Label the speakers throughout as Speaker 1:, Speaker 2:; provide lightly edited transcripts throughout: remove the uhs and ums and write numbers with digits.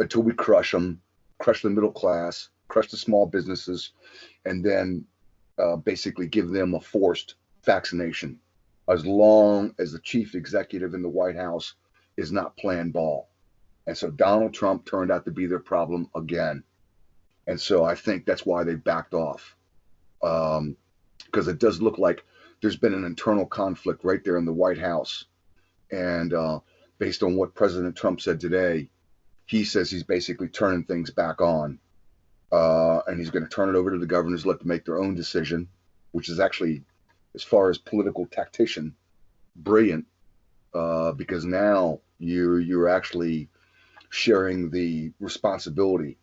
Speaker 1: until we crush them, crush the middle class, crush the small businesses, and then basically give them a forced vaccination, as long as the chief executive in the White House is not playing ball. And so Donald Trump turned out to be their problem again. And so I think that's why they backed off. Because it does look like there's been an internal conflict right there in the White House. And based on what President Trump said today, he says he's basically turning things back on. And he's going to turn it over to the governors, let them make their own decision, which is actually, as far as political tactician, brilliant, because now you're actually sharing the responsibility.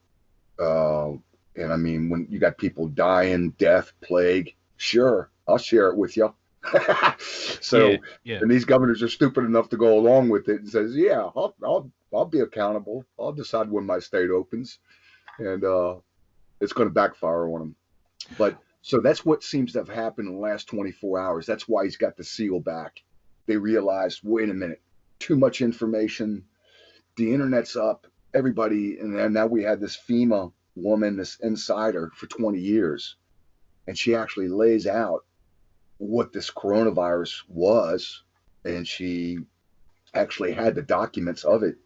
Speaker 1: And I mean, when you got people dying, death, plague, sure, I'll share it with you. So,
Speaker 2: yeah.
Speaker 1: And these governors are stupid enough to go along with it and says, yeah, I'll be accountable. I'll decide when my state opens, and it's going to backfire on him. But so that's what seems to have happened in the last 24 hours. That's why he's got the seal back. They realized, wait a minute, too much information. The internet's up. Everybody, and now we had this FEMA woman, this insider for 20 years, and she actually lays out what this coronavirus was, and she actually had the documents of it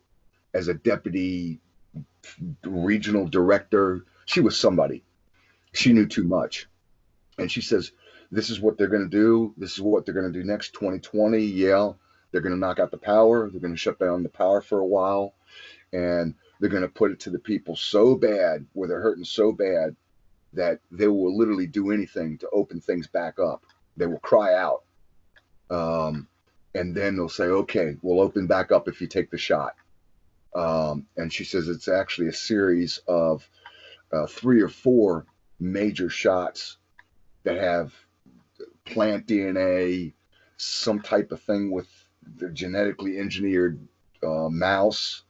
Speaker 1: as a deputy regional director. She was somebody. She knew too much. And she says, this is what they're going to do. This is what they're going to do next 2020. Yeah, they're going to knock out the power. They're going to shut down the power for a while. And they're going to put it to the people so bad, where they're hurting so bad, that they will literally do anything to open things back up. They will cry out. And then they'll say, okay, we'll open back up if you take the shot. And she says it's actually a series of 3 or 4 major shots that have plant DNA, some type of thing with the genetically engineered mouse.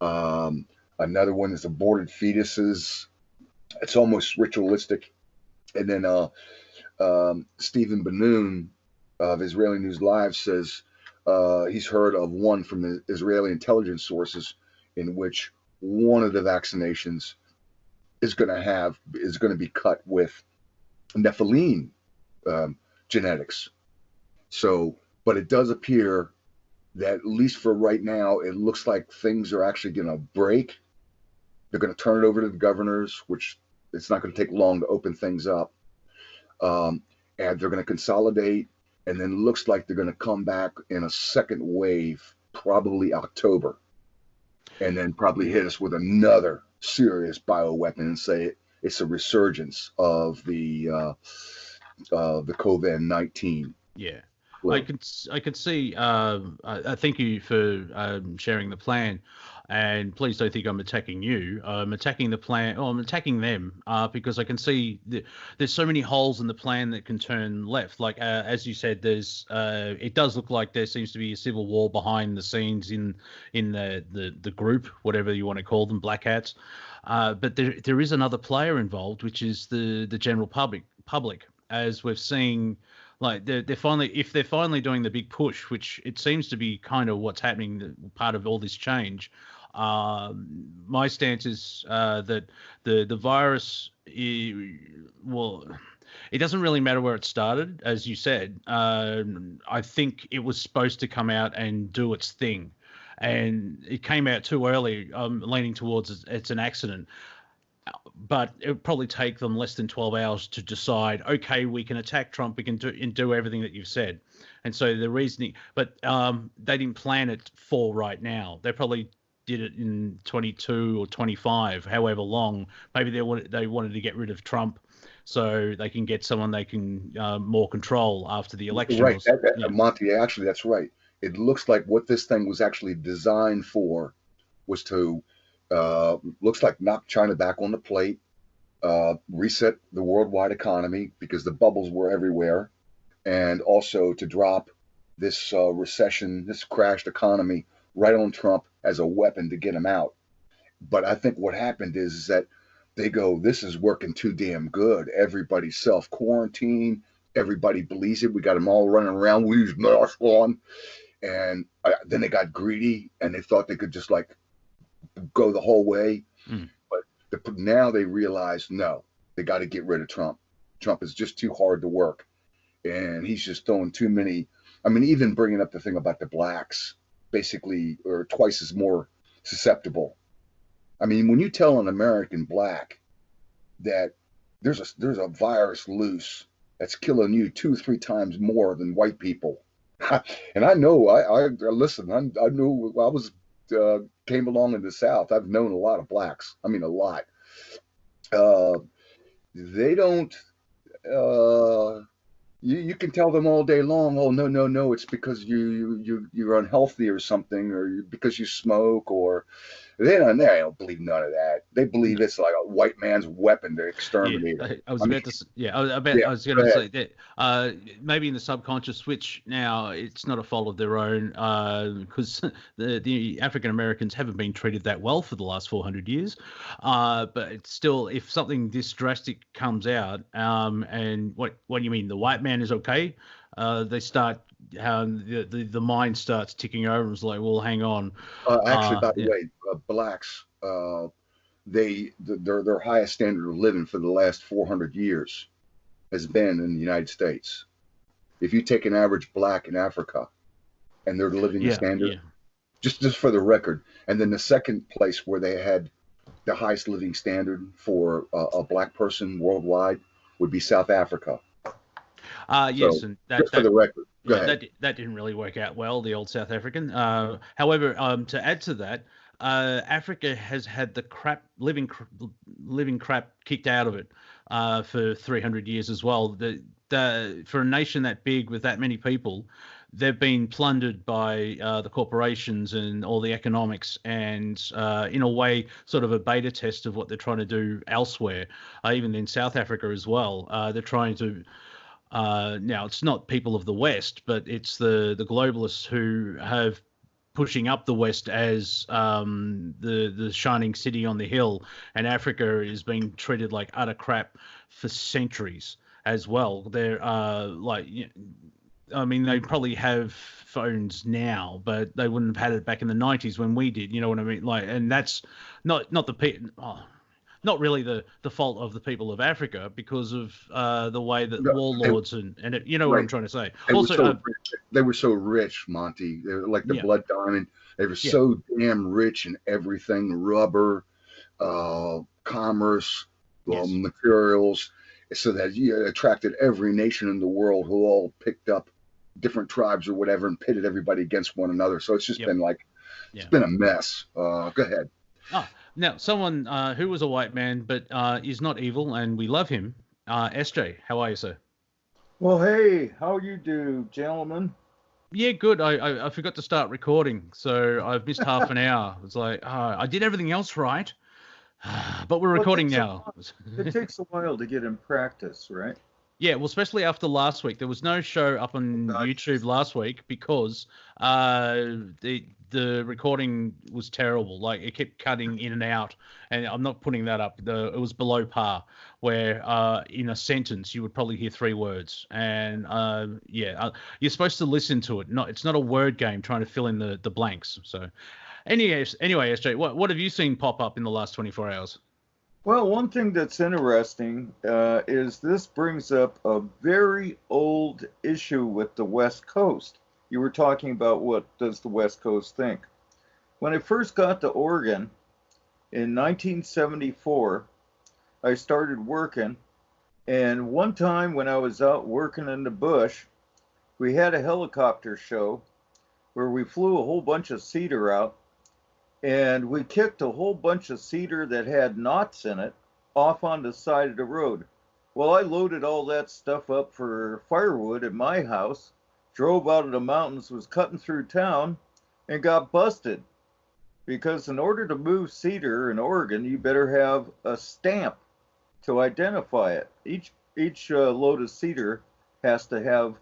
Speaker 1: Another one is aborted fetuses. It's almost ritualistic. And then Stephen Banoun of Israeli News Live says he's heard of one from the Israeli intelligence sources in which one of the vaccinations is going to be cut with Nephilim genetics. So, but it does appear that, at least for right now, it looks like things are actually going to break. They're going to turn it over to the governors, which it's not going to take long to open things up. And they're going to consolidate, and then looks like they're going to come back in a second wave, probably October, and then probably hit us with another serious bioweapon and say it's a resurgence of the COVID-19.
Speaker 2: Yeah. I could see. I thank you for sharing the plan, and please don't think I'm attacking you. I'm attacking the plan. Oh, I'm attacking them because I can see there's so many holes in the plan that can turn left. Like as you said, there's it does look like there seems to be a civil war behind the scenes in the group, whatever you want to call them, black hats. But there is another player involved, which is the general public, as we've seen. Like they're finally doing the big push, which it seems to be kind of what's happening, part of all this change. My stance is that the virus, well, it doesn't really matter where it started, as you said. I think it was supposed to come out and do its thing, and it came out too early. I'm leaning towards it's an accident. But it would probably take them less than 12 hours to decide, okay, we can attack Trump, we can do everything that you've said. And so the reasoning, but they didn't plan it for right now. They probably did it in 22 or 25, however long. Maybe they wanted to get rid of Trump so they can get someone they can more control after the election.
Speaker 1: Right, Monty, actually, that's right. It looks like what this thing was actually designed for was to looks like knock China back on the plate, reset the worldwide economy because the bubbles were everywhere, and also to drop this recession, this crashed economy right on Trump as a weapon to get him out. But I think what happened is that they go, this is working too damn good. Everybody self-quarantine. Everybody believes it. We got them all running around with these masks on. And then they got greedy and they thought they could just like go the whole way.
Speaker 2: Mm.
Speaker 1: But now they realize, no, they got to get rid of Trump. Trump is just too hard to work, and he's just throwing too many. I mean, even bringing up the thing about the blacks, basically, are twice as more susceptible. I mean, when you tell an American black that there's a virus loose that's killing you 2 or 3 times more than white people, and I know, I listen. I knew I was came along in the South. I've known a lot of blacks. I mean, a lot. Uh, they don't. Uh, you can tell them all day long, oh no, no, no, it's because you're unhealthy or something, or because you smoke, or they don't believe none of that. They believe it's like a white man's weapon to exterminate.
Speaker 2: Yeah, I was
Speaker 1: I
Speaker 2: about
Speaker 1: mean,
Speaker 2: to. Yeah,
Speaker 1: yeah,
Speaker 2: I was going
Speaker 1: go
Speaker 2: to
Speaker 1: ahead.
Speaker 2: say that maybe in the subconscious switch now, it's not a fault of their own because the African Americans haven't been treated that well for the last 400 years. But it's still, if something this drastic comes out, and what do you mean? The white man is okay? They start. The mind starts ticking over. It's like, well, hang on.
Speaker 1: Actually, by the
Speaker 2: Yeah.
Speaker 1: way, blacks, their highest standard of living for the last 400 years has been in the United States. If you take an average black in Africa and their living
Speaker 2: Yeah.
Speaker 1: standard,
Speaker 2: Yeah.
Speaker 1: just for the record, and then the second place where they had the highest living standard for a black person worldwide would be South Africa.
Speaker 2: Yes,
Speaker 1: So
Speaker 2: and
Speaker 1: just for the record, go
Speaker 2: yeah,
Speaker 1: ahead.
Speaker 2: that didn't really work out well, the old South African. However, to add to that, Africa has had the living crap kicked out of it for 300 years as well. For a nation that big with that many people, they've been plundered by the corporations and all the economics, and in a way, sort of a beta test of what they're trying to do elsewhere, even in South Africa as well. They're trying to now, it's not people of the West, but it's the globalists who have pushing up the West as the shining city on the hill, and Africa is being treated like utter crap for centuries as well. They're I mean, they probably have phones now, but they wouldn't have had it back in the 90s when we did. You know what I mean? Like, and that's not the people. Oh, not really the fault of the people of Africa because of the way that
Speaker 1: No, they,
Speaker 2: warlords and you know what I'm
Speaker 1: right,
Speaker 2: trying to say.
Speaker 1: they were
Speaker 2: Also,
Speaker 1: so rich. They were so rich, Monty. They were like the
Speaker 2: yeah,
Speaker 1: blood diamond. They were
Speaker 2: yeah,
Speaker 1: so damn rich in everything: rubber, commerce,
Speaker 2: yes,
Speaker 1: materials, so that you attracted every nation in the world who all picked up different tribes or whatever and pitted everybody against one another. So it's just
Speaker 2: yep,
Speaker 1: been like it's
Speaker 2: yeah.
Speaker 1: been a mess. Go ahead.
Speaker 2: Ah, now someone who was a white man but is not evil and we love him. SJ, how are you, sir?
Speaker 3: Well, hey, how you do, gentlemen?
Speaker 2: Yeah, good. I forgot to start recording, so I've missed half an hour. It's like I did everything else right, but we're
Speaker 3: Well,
Speaker 2: recording now.
Speaker 3: it takes a while to get in practice, right?
Speaker 2: Yeah, well, especially after last week, there was no show up
Speaker 3: Oh
Speaker 2: on
Speaker 3: God,
Speaker 2: YouTube last week because the recording was terrible. Like it kept cutting in and out, and I'm not putting that up. It was below par, where in a sentence you would probably hear 3 words, and you're supposed to listen to it. It's not a word game trying to fill in the blanks. So, anyway, SJ, what have you seen pop up in the last 24 hours?
Speaker 3: Well, one thing that's interesting is this brings up a very old issue with the West Coast. You were talking about what does the West Coast think? When I first got to Oregon in 1974, I started working, and one time when I was out working in the bush, we had a helicopter show where we flew a whole bunch of cedar out, and we kicked a whole bunch of cedar that had knots in it off on the side of the road. Well, I loaded all that stuff up for firewood at my house, drove out of the mountains, was cutting through town, and got busted. Because in order to move cedar in Oregon, you better have a stamp to identify it. Each load of cedar has to have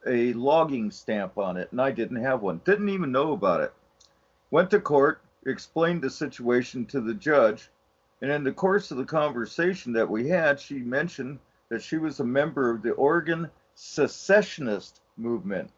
Speaker 3: a logging stamp on it, and I didn't have one. Didn't even know about it. Went to court, explained the situation to the judge, and in the course of the conversation that we had, she mentioned that she was a member of the Oregon secessionist movement,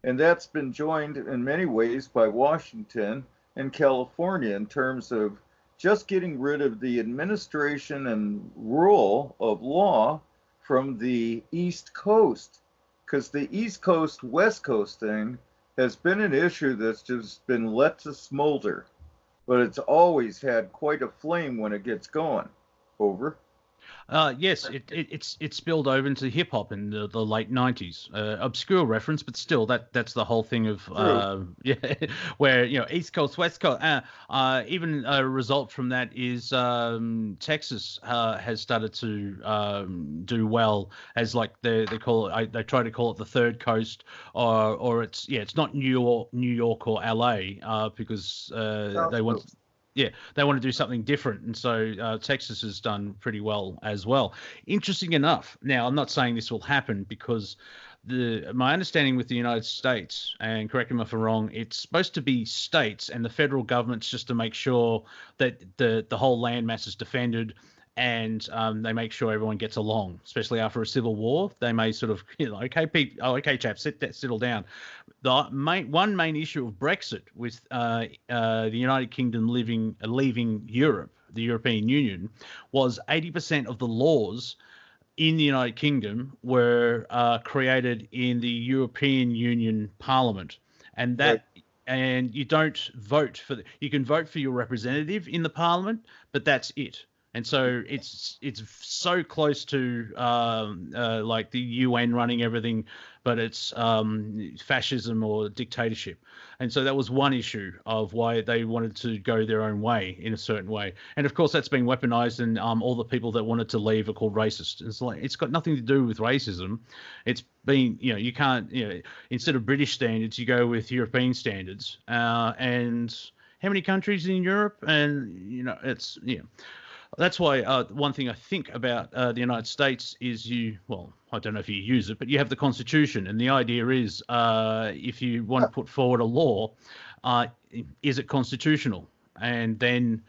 Speaker 3: and that's been joined in many ways by Washington in California in terms of just getting rid of the administration and rule of law from the East Coast. Because the East Coast, West Coast thing has been an issue that's just been let to smolder, but it's always had quite a flame when it gets going. Over.
Speaker 2: Yes, it spilled over into hip hop in the late '90s. Obscure reference, but still, that's the whole thing of yeah, where East Coast, West Coast. Even a result from that is Texas has started to do well as like they call it. They try to call it the third coast, or it's not New York or LA because they want. Yeah, they want to do something different, and so Texas has done pretty well as well. Interesting enough. Now, I'm not saying this will happen because my understanding with the United States, and correct me if I'm wrong, it's supposed to be states, and the federal government's just to make sure that the whole landmass is defended, and they make sure everyone gets along, especially after a civil war. They may sort of, okay, Pete, okay, chaps, settle down. The one main issue of Brexit with the United Kingdom leaving Europe, the European Union, was 80% of the laws in the United Kingdom were created in the European Union Parliament, and that. Right. And you don't vote you can vote for your representative in the Parliament, but that's it. And so it's so close to like the UN running everything, but it's fascism or dictatorship. And so that was one issue of why they wanted to go their own way in a certain way. And of course, that's been weaponized, and all the people that wanted to leave are called racist. It's got nothing to do with racism. It's been, you can't, instead of British standards, you go with European standards. And how many countries in Europe? And, it's, That's why one thing I think about the United States is I don't know if you use it, but you have the Constitution. And the idea is if you want to put forward a law, is it constitutional? And then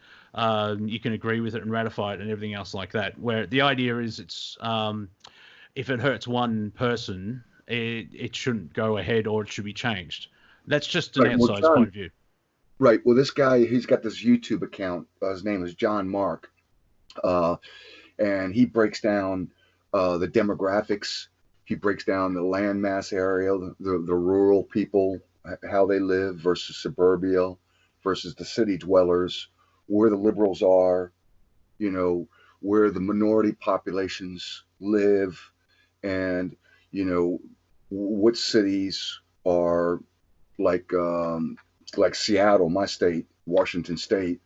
Speaker 2: you can agree with it and ratify it and everything else like that. Where the idea is it's if it hurts one person, it shouldn't go ahead or it should be changed. That's just an outsider's point of view.
Speaker 1: Right. Well, this guy, he's got this YouTube account. His name is John Mark. And he breaks down the demographics. He breaks down the landmass area, the rural people, how they live versus suburbia versus the city dwellers, where the liberals are, where the minority populations live, and what cities are like Seattle, my state, Washington State,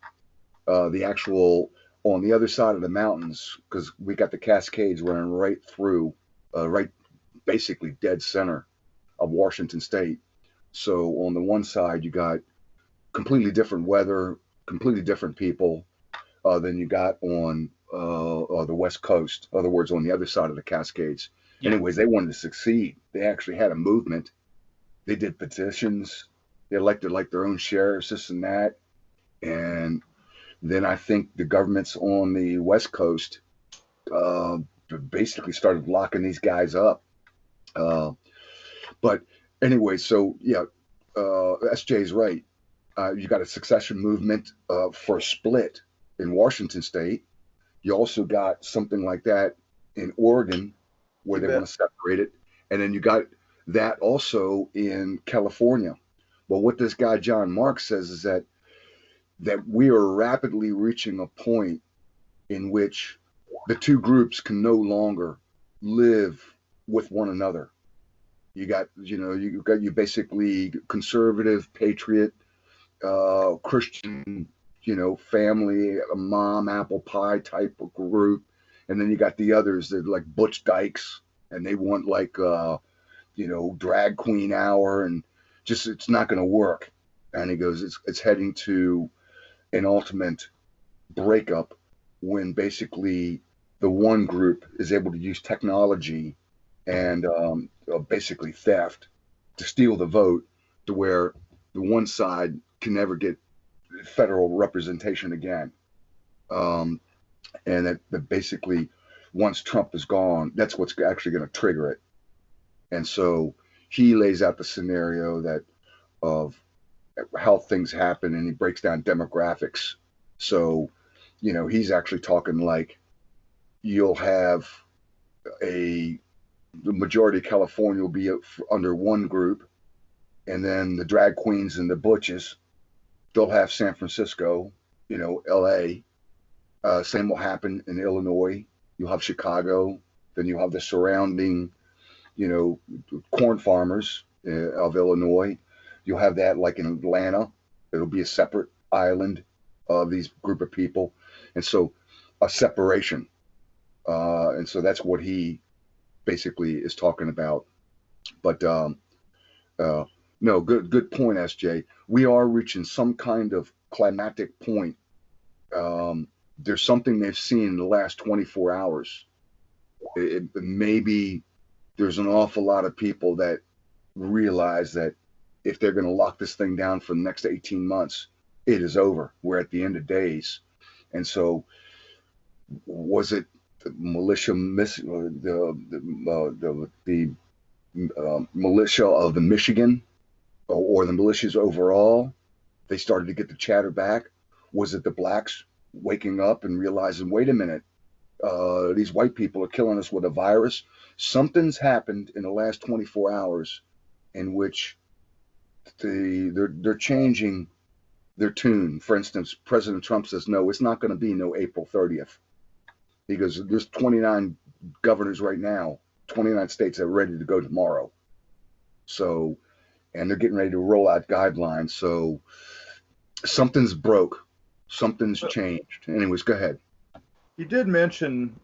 Speaker 1: the actual on the other side of the mountains, because we got the Cascades running right through, right basically dead center of Washington State. So on the one side, you got completely different weather, completely different people than you got on the West Coast. In other words, on the other side of the Cascades. Yeah. Anyways, they wanted to succeed. They actually had a movement. They did petitions. They elected like their own sheriffs, this and that. And then I think the governments on the West Coast basically started locking these guys up. But anyway, so yeah, SJ's right. You got a succession movement for a split in Washington State. You also got something like that in Oregon where they want to separate it. And then you got that also in California. Well, what this guy John Mark says is that we are rapidly reaching a point in which the two groups can no longer live with one another. You got you basically conservative, patriot, Christian, family, a mom, apple pie type of group. And then you got the others that are like Butch Dykes, and they want like, drag queen hour, and just, it's not going to work. And he goes, it's heading to an ultimate breakup when basically the one group is able to use technology and basically theft to steal the vote, to where the one side can never get federal representation again. And that basically once Trump is gone, that's what's actually going to trigger it. And so he lays out the scenario that of how things happen, and he breaks down demographics. So, he's actually talking like you'll have the majority of California will be under one group, and then the drag queens and the butches, they'll have San Francisco, LA. Same will happen in Illinois. You'll have Chicago. Then you'll have the surrounding, corn farmers of Illinois. You'll have that like in Atlanta. It'll be a separate island of these group of people. And so a separation. And so that's what he basically is talking about. But no, good point, SJ. We are reaching some kind of climatic point. There's something they've seen in the last 24 hours. Maybe there's an awful lot of people that realize that if they're going to lock this thing down for the next 18 months, it is over. We're at the end of days. And so was it the militia, the militia of the Michigan or the militias overall? They started to get the chatter back. Was it the blacks waking up and realizing, wait a minute, these white people are killing us with a virus? Something's happened in the last 24 hours in which they're changing their tune. For instance, President Trump says, no, it's not going to be no April 30th. Because there's 29 governors right now, 29 states that are ready to go tomorrow. So, and they're getting ready to roll out guidelines. So something's broke. Something's changed. Anyways, go ahead.
Speaker 3: You did mention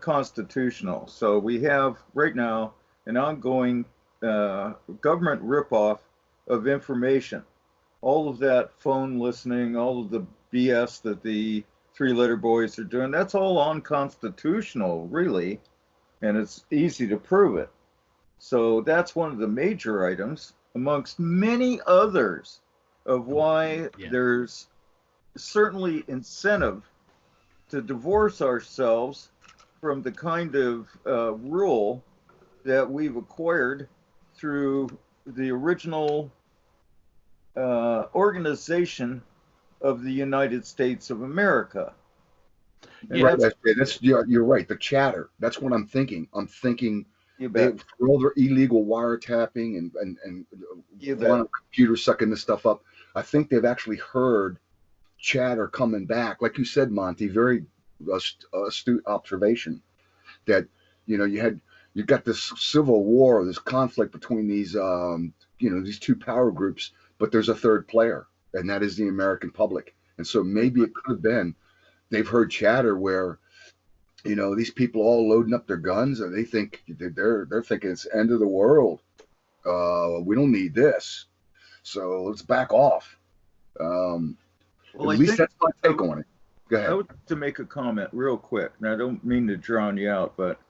Speaker 3: constitutional. So we have right now an ongoing government ripoff of information. All of that phone listening, all of the BS that the three-letter boys are doing, that's all unconstitutional, really, and it's easy to prove it. So that's one of the major items, amongst many others, of why there's certainly incentive to divorce ourselves from the kind of rule that we've acquired through the original organization of the United States of America.
Speaker 1: Right, you're right. The chatter. That's what I'm thinking. I'm thinking for all their illegal wiretapping and on a computer sucking this stuff up. I think they've actually heard chatter coming back. Like you said, Monty, very astute observation that, you've got this civil war, this conflict between these, these two power groups, but there's a third player, and that is the American public. And so maybe it could have been they've heard chatter where, these people all loading up their guns and they think they're thinking it's the end of the world. We don't need this, so let's back off. At least that's my take on it. Go ahead.
Speaker 3: I would like to make a comment real quick. And I don't mean to drown you out, but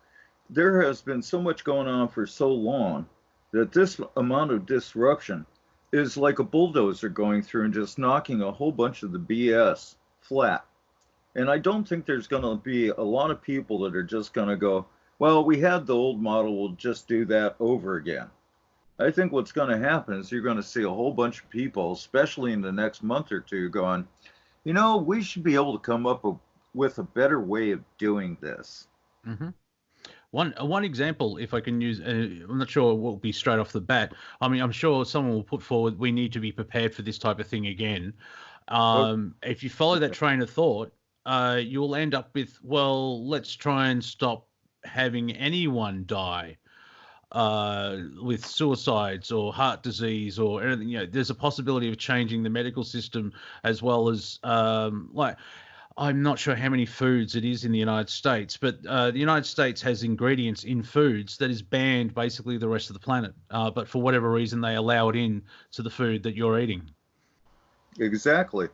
Speaker 3: there has been so much going on for so long that this amount of disruption is like a bulldozer going through and just knocking a whole bunch of the BS flat. And I don't think there's going to be a lot of people that are just going to go, well, we had the old model, we'll just do that over again. I think what's going to happen is you're going to see a whole bunch of people, especially in the next month or two, going, we should be able to come up with a better way of doing this.
Speaker 2: Mm-hmm. One example, if I can use, I'm not sure what will be straight off the bat. I mean, I'm sure someone will put forward, we need to be prepared for this type of thing again. If you follow that train of thought, you'll end up with, well, let's try and stop having anyone die with suicides or heart disease or anything. There's a possibility of changing the medical system as well as I'm not sure how many foods it is in the United States, but the United States has ingredients in foods that is banned basically the rest of the planet. But for whatever reason, they allow it in to the food that you're eating.
Speaker 3: Exactly.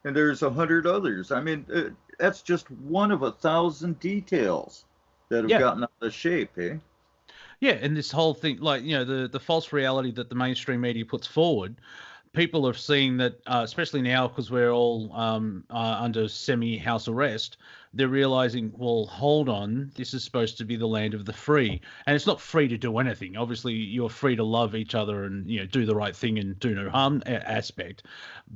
Speaker 3: And there's 100 others. I mean, that's just one of 1,000 details that have gotten out of shape, eh?
Speaker 2: Yeah, and this whole thing, the false reality that the mainstream media puts forward, people are seeing that, especially now because we're all under semi-house arrest, they're realizing, well, hold on, this is supposed to be the land of the free, and it's not free to do anything. Obviously, you're free to love each other and do the right thing and do no harm aspect,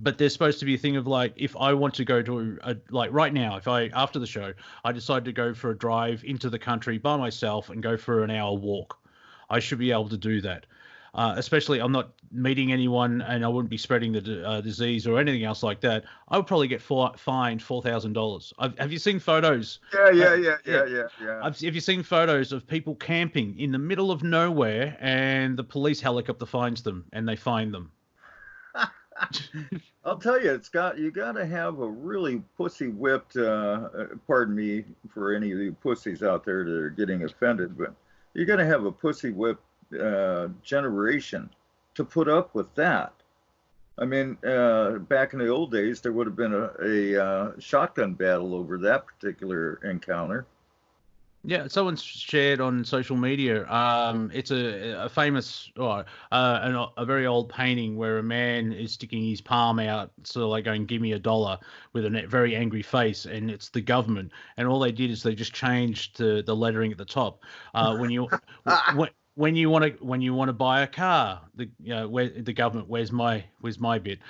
Speaker 2: but there's supposed to be a thing of like, if I want to go to like right now, if I after the show I decide to go for a drive into the country by myself and go for an hour walk, I should be able to do that. Especially, I'm not meeting anyone, and I wouldn't be spreading the disease or anything else like that. I would probably get fined $4,000. Have you seen photos?
Speaker 3: Yeah.
Speaker 2: Have you seen photos of people camping in the middle of nowhere, and the police helicopter finds them, and they fine them?
Speaker 3: I'll tell you, you got to have a really pussy whipped. Pardon me for any of you pussies out there that are getting offended, but you got to have a pussy whipped generation to put up with that. I mean, back in the old days, there would have been a shotgun battle over that particular encounter.
Speaker 2: Yeah, someone's shared on social media. It's a famous, a very old painting where a man is sticking his palm out, sort of like going, "Give me $1," with a very angry face, and it's the government. And all they did is they just changed the lettering at the top. When you want to buy a car, where the government, where's my bit?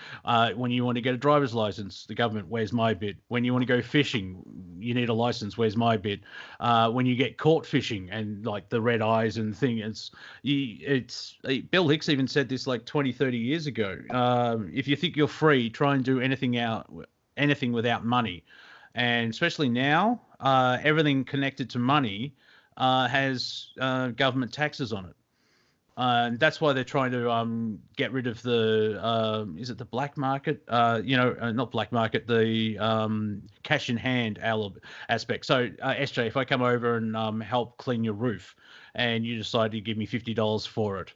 Speaker 2: When you want to get a driver's license, the government, where's my bit? When you want to go fishing, you need a license, where's my bit? When you get caught fishing and like the red eyes and thing, it's Bill Hicks even said this like 20, 30 years ago. If you think you're free, try and do anything without money, and especially now, everything connected to money has government taxes on it. And that's why they're trying to get rid of the is it the black market? Not black market, the cash in hand aspect. So SJ, if I come over and help clean your roof, and you decide to give me $50 for it,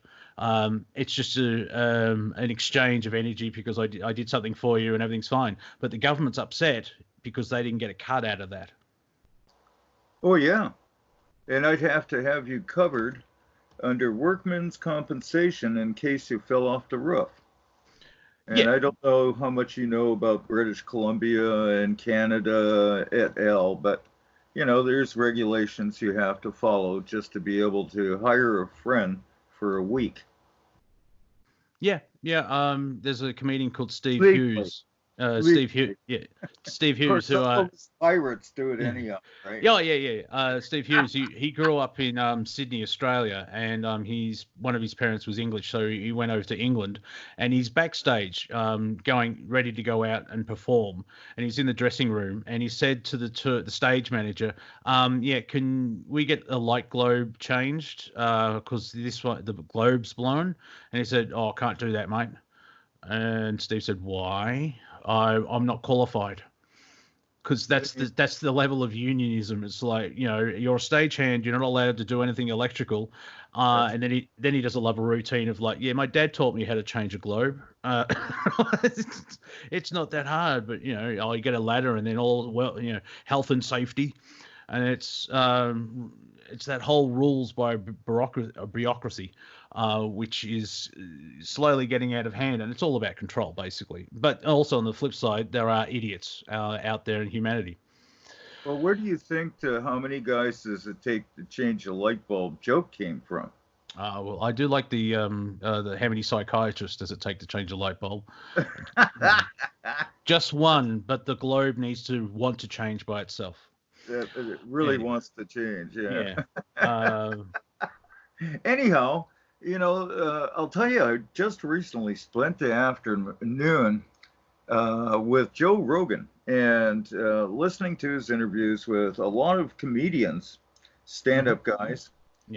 Speaker 2: it's just an exchange of energy because I did something for you and everything's fine. But the government's upset because they didn't get a cut out of that.
Speaker 3: Oh yeah. And I'd have to have you covered under workman's compensation in case you fell off the roof. And yeah. I don't know how much you know about British Columbia and Canada et al., but, there's regulations you have to follow just to be able to hire a friend for a week.
Speaker 2: Yeah. There's a comedian called Steve Hughes. Steve Hughes, Steve Hughes, who
Speaker 3: pirates do it anyhow, right?
Speaker 2: Yeah. Steve Hughes, he grew up in Sydney, Australia, and one of his parents was English, so he went over to England, and he's backstage, ready to go out and perform, and he's in the dressing room, and he said to the stage manager, can we get a light globe changed, because this one the globe's blown, and he said, "Oh, I can't do that, mate." And Steve said, "Why?" I'm not qualified, because that's the level of unionism. It's like, you're a stagehand, you're not allowed to do anything electrical, and then he does a love routine of like, my dad taught me how to change a globe. It's not that hard, but you get a ladder and then health and safety, and it's that whole rules by bureaucracy, which is slowly getting out of hand, and it's all about control, basically. But also on the flip side, there are idiots out there in humanity.
Speaker 3: Well, where do you think how many guys does it take to change a light bulb joke came from?
Speaker 2: Well, I do like the how many psychiatrists does it take to change a light bulb? Just one, but the globe needs to want to change by itself.
Speaker 3: It really wants to change, yeah. Anyhow, I'll tell you, I just recently spent the afternoon with Joe Rogan and listening to his interviews with a lot of comedians, stand-up guys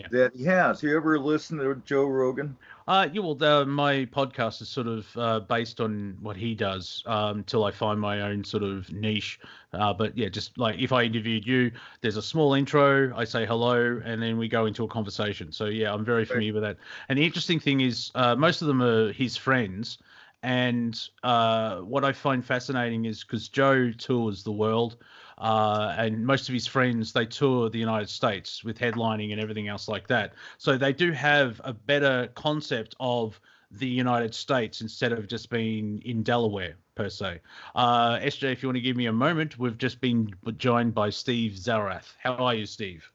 Speaker 3: that he has. You ever listen to Joe Rogan?
Speaker 2: My podcast is sort of based on what he does till I find my own sort of niche. But yeah, just like if I interviewed you, there's a small intro, I say hello, and then we go into a conversation. So yeah, I'm very familiar with that. And the interesting thing is most of them are his friends. And what I find fascinating is because Joe tours the world, and most of his friends, they tour the United States with headlining and everything else like that. So they do have a better concept of the United States instead of just being in Delaware per se. SJ, if you want to give me a moment, we've just been joined by Steve Zerilath. How are you, Steve?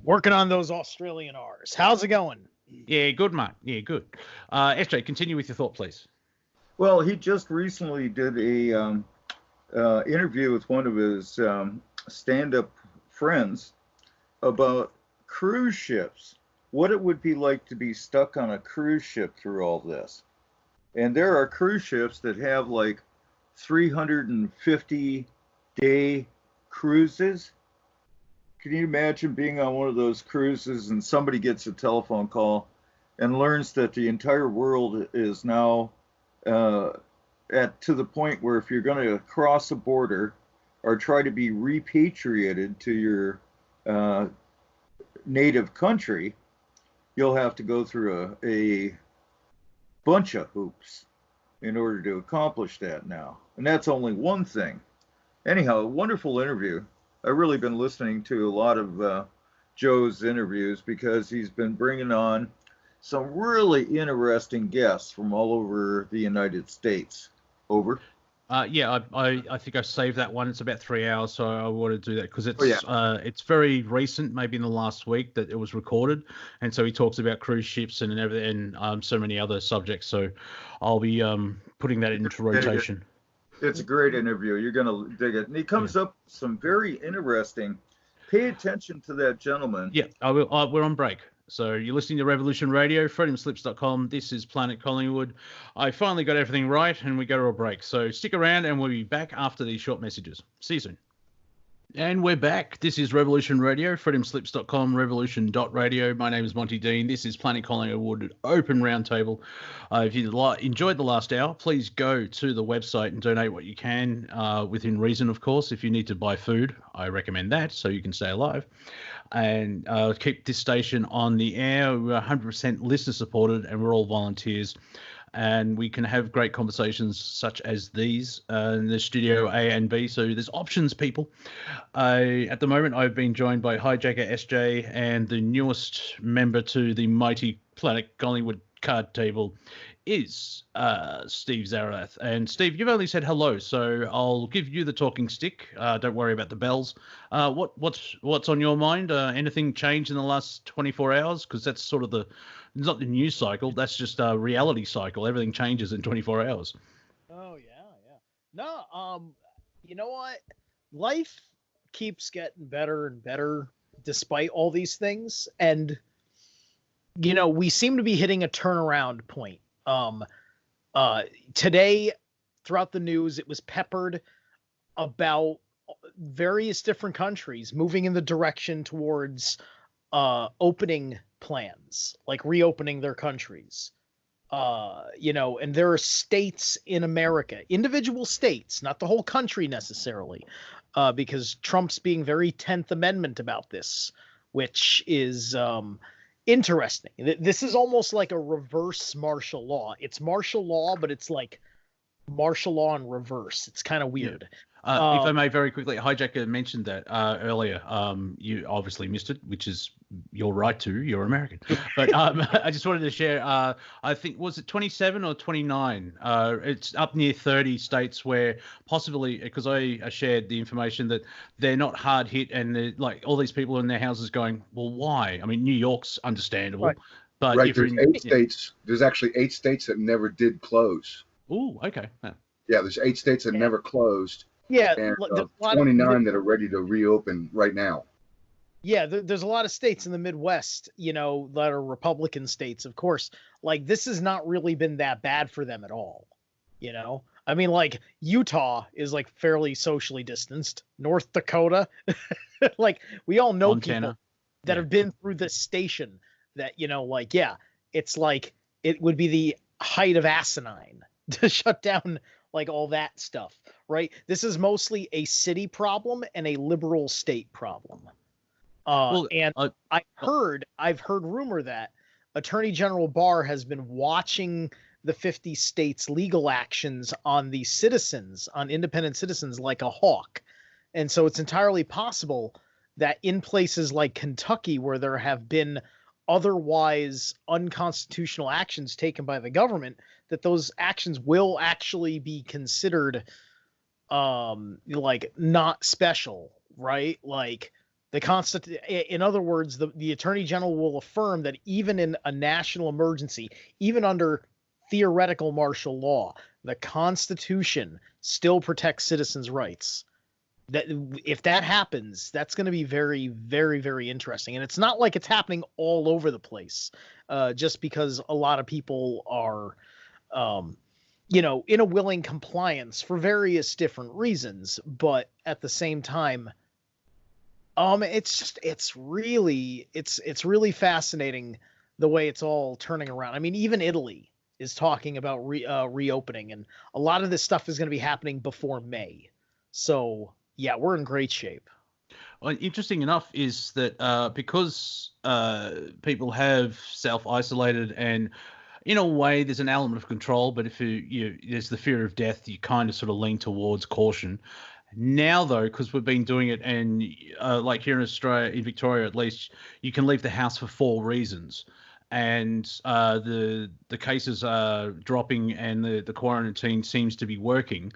Speaker 4: Working on those Australian R's. How's it going?
Speaker 2: Yeah, good, mate. Yeah, good. SJ, continue with your thought, please.
Speaker 3: Well, he just recently did a interview with one of his stand-up friends about cruise ships, what it would be like to be stuck on a cruise ship through all this. And there are cruise ships that have like 350-day cruises. Can you imagine being on one of those cruises and somebody gets a telephone call and learns that the entire world is now to the point where if you're going to cross a border or try to be repatriated to your native country, you'll have to go through a bunch of hoops in order to accomplish that now. And that's only one thing. Anyhow, wonderful interview. I've really been listening to a lot of Joe's interviews because he's been bringing on some really interesting guests from all over the United States. Over.
Speaker 2: Yeah, I think I saved that one. It's about 3 hours, so I want to do that because it's very recent, maybe in the last week that it was recorded, and so he talks about cruise ships and everything, and so many other subjects. So I'll be putting that into rotation.
Speaker 3: It's a great interview. You're gonna dig it, and he comes up with some very interesting. Pay attention to that gentleman.
Speaker 2: Yeah, I will. We're on break. So you're listening to Revolution Radio, freedomslips.com. This is Planet Collingwood. I finally got everything right, and we go to a break. So stick around, and we'll be back after these short messages. See you soon. And we're back. This is Revolution Radio, freedomslips.com, revolution.radio. My name is Monty Dean. This is Planet Collingwood Open Roundtable. If you enjoyed the last hour, please go to the website and donate what you can, within reason, of course. If you need to buy food, I recommend that so you can stay alive. And keep this station on the air. We're 100% listener supported, and we're all volunteers. And we can have great conversations such as these in the studio A and B. So there's options, people. At the moment, I've been joined by HiJacker SJ and the newest member to the mighty Planet Collingwood card table is Steve Zerilath. And Steve, you've only said hello, so I'll give you the talking stick. Don't worry about the bells. What's on your mind? Anything changed in the last 24 hours? Because that's sort of it's not the news cycle. That's just a reality cycle. Everything changes in 24 hours.
Speaker 4: Oh, yeah. No, you know what? Life keeps getting better and better despite all these things. And, you know, we seem to be hitting a turnaround point. Today, throughout the news, it was peppered about various different countries moving in the direction towards opening plans, like reopening their countries. You know, and there are states in America, individual states, not the whole country necessarily, because Trump's being very 10th Amendment about this, which is interesting. This is almost like a reverse martial law. It's martial law, but it's like martial law in reverse. It's kind of weird.
Speaker 2: If I may very quickly, HiJacker mentioned that earlier. You obviously missed it, which is your right to. You're American. But I just wanted to share, I think, was it 27 or 29? It's up near 30 states where possibly, because I shared the information that they're not hard hit and like all these people in their houses going, well, why? I mean, New York's understandable.
Speaker 4: Right.
Speaker 2: But
Speaker 1: right, there's 8 states. There's actually 8 states that never did close.
Speaker 2: Ooh, okay.
Speaker 1: Yeah, there's 8 states that never closed.
Speaker 4: Yeah,
Speaker 1: and 29 that are ready to reopen right now.
Speaker 4: Yeah, there's a lot of states in the Midwest, you know, that are Republican states, of course. Like, this has not really been that bad for them at all, you know? I mean, like, Utah is, like, fairly socially distanced. North Dakota, like, we all know
Speaker 2: Montana.
Speaker 4: People that have been through this station that, you know, like, yeah, it's like, it would be the height of asinine to shut down, like, all that stuff. Right. This is mostly a city problem and a liberal state problem. I've heard rumor that Attorney General Barr has been watching the 50 states' legal actions on the citizens, on independent citizens, like a hawk. And so it's entirely possible that in places like Kentucky, where there have been otherwise unconstitutional actions taken by the government, that those actions will actually be considered like not special, right? Like in other words, the Attorney General will affirm that even in a national emergency, even under theoretical martial law, the Constitution still protects citizens' rights. That if that happens, that's going to be very, very, very interesting. And it's not like it's happening all over the place, just because a lot of people are, in a willing compliance for various different reasons. But at the same time, it's really fascinating the way it's all turning around. I mean, even Italy is talking about reopening, and a lot of this stuff is going to be happening before May. So yeah, we're in great shape.
Speaker 2: Well, interesting enough is that because people have self-isolated, and in a way there's an element of control, but if there's the fear of death, you kind of sort of lean towards caution. Now, though, because we've been doing it, and like here in Australia, in Victoria at least, you can leave the house for 4 reasons. And the cases are dropping, and the quarantine seems to be working.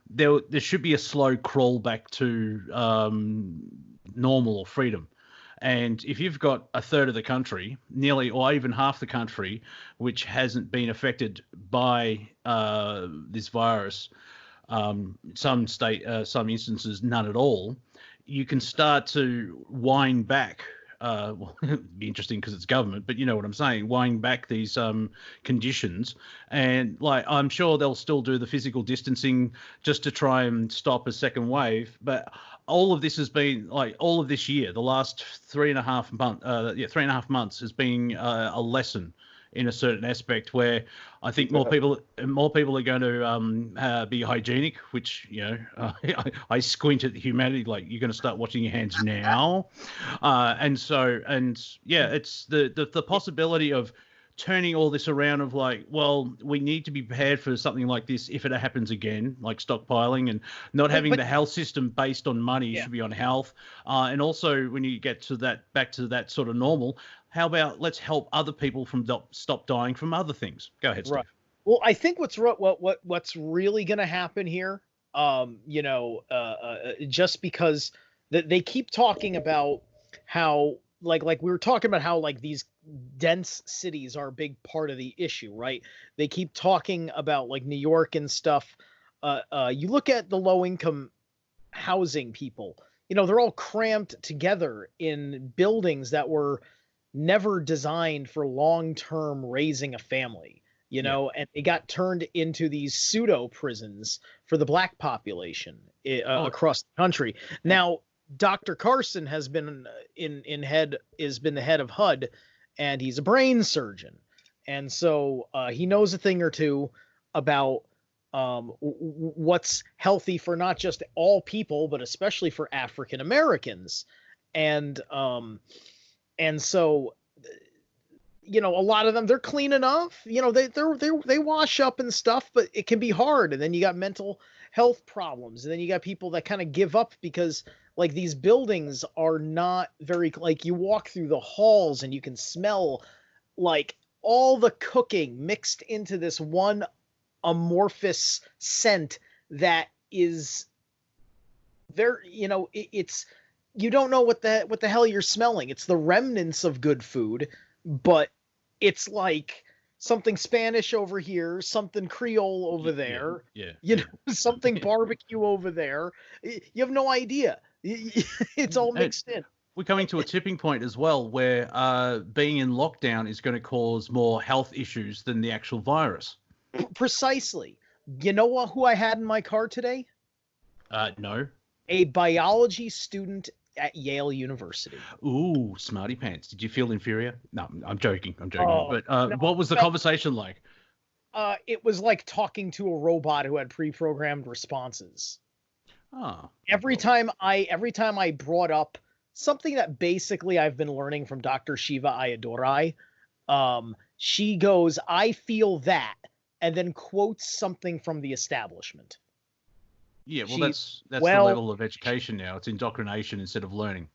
Speaker 2: There should be a slow crawl back to normal or freedom. And if you've got a third of the country, nearly, or even half the country, which hasn't been affected by this virus, some instances none at all, you can start to wind back. Well, it'd be interesting because it's government, but you know what I'm saying, wind back these conditions. And like, I'm sure they'll still do the physical distancing just to try and stop a second wave. But all of this has been, like, all of this year, the last 3.5 months has been a lesson in a certain aspect, where I think more people are going to be hygienic, which, I squint at humanity like, you're going to start washing your hands now. It's the possibility of turning all this around of like, well, we need to be prepared for something like this if it happens again, like stockpiling, and not having the health system based on money. It should be on health. And also when you get to that, back to that sort of normal, how about let's help other people from stop dying from other things? Go ahead, Steve.
Speaker 4: Right. Well, I think what's really going to happen here, just because they keep talking about how, like we were talking about how, like, these dense cities are a big part of the issue, right? They keep talking about, like, New York and stuff. You look at the low-income housing people, they're all cramped together in buildings that were never designed for long-term raising a family, and they got turned into these pseudo prisons for the black population across the country. Now, Dr. Carson has been the head of HUD, and he's a brain surgeon. And so he knows a thing or two about what's healthy for not just all people, but especially for African Americans. And so, a lot of them, they're clean enough, they wash up and stuff, but it can be hard. And then you got mental health problems. And then you got people that kind of give up because, like, these buildings are not very, like, you walk through the halls and you can smell, like, all the cooking mixed into this one amorphous scent that is there. It's, you don't know what the hell you're smelling. It's the remnants of good food, but it's like something Spanish over here, something Creole over there, something barbecue over there. You have no idea. It's all mixed in.
Speaker 2: We're coming to a tipping point as well, where being in lockdown is going to cause more health issues than the actual virus.
Speaker 4: Precisely. You know what? Who I had in my car today?
Speaker 2: No.
Speaker 4: A biology student at Yale University.
Speaker 2: Ooh, smarty pants. Did you feel inferior? No, I'm joking.
Speaker 4: Oh,
Speaker 2: but
Speaker 4: no,
Speaker 2: what was the conversation like?
Speaker 4: It was like talking to a robot who had pre-programmed responses.
Speaker 2: Oh.
Speaker 4: Every time I brought up something that basically I've been learning from Dr. Shiva Ayadurai, she goes, "I feel that," and then quotes something from the establishment.
Speaker 2: Yeah, well, that's the level of education now. It's indoctrination instead of learning.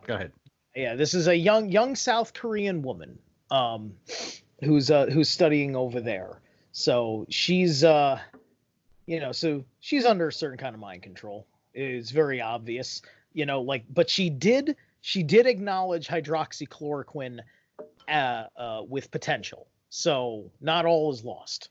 Speaker 2: Go ahead.
Speaker 4: Yeah, this is a young South Korean woman, who's studying over there. So she's so she's under a certain kind of mind control. It's very obvious, but she did acknowledge hydroxychloroquine with potential. So not all is lost.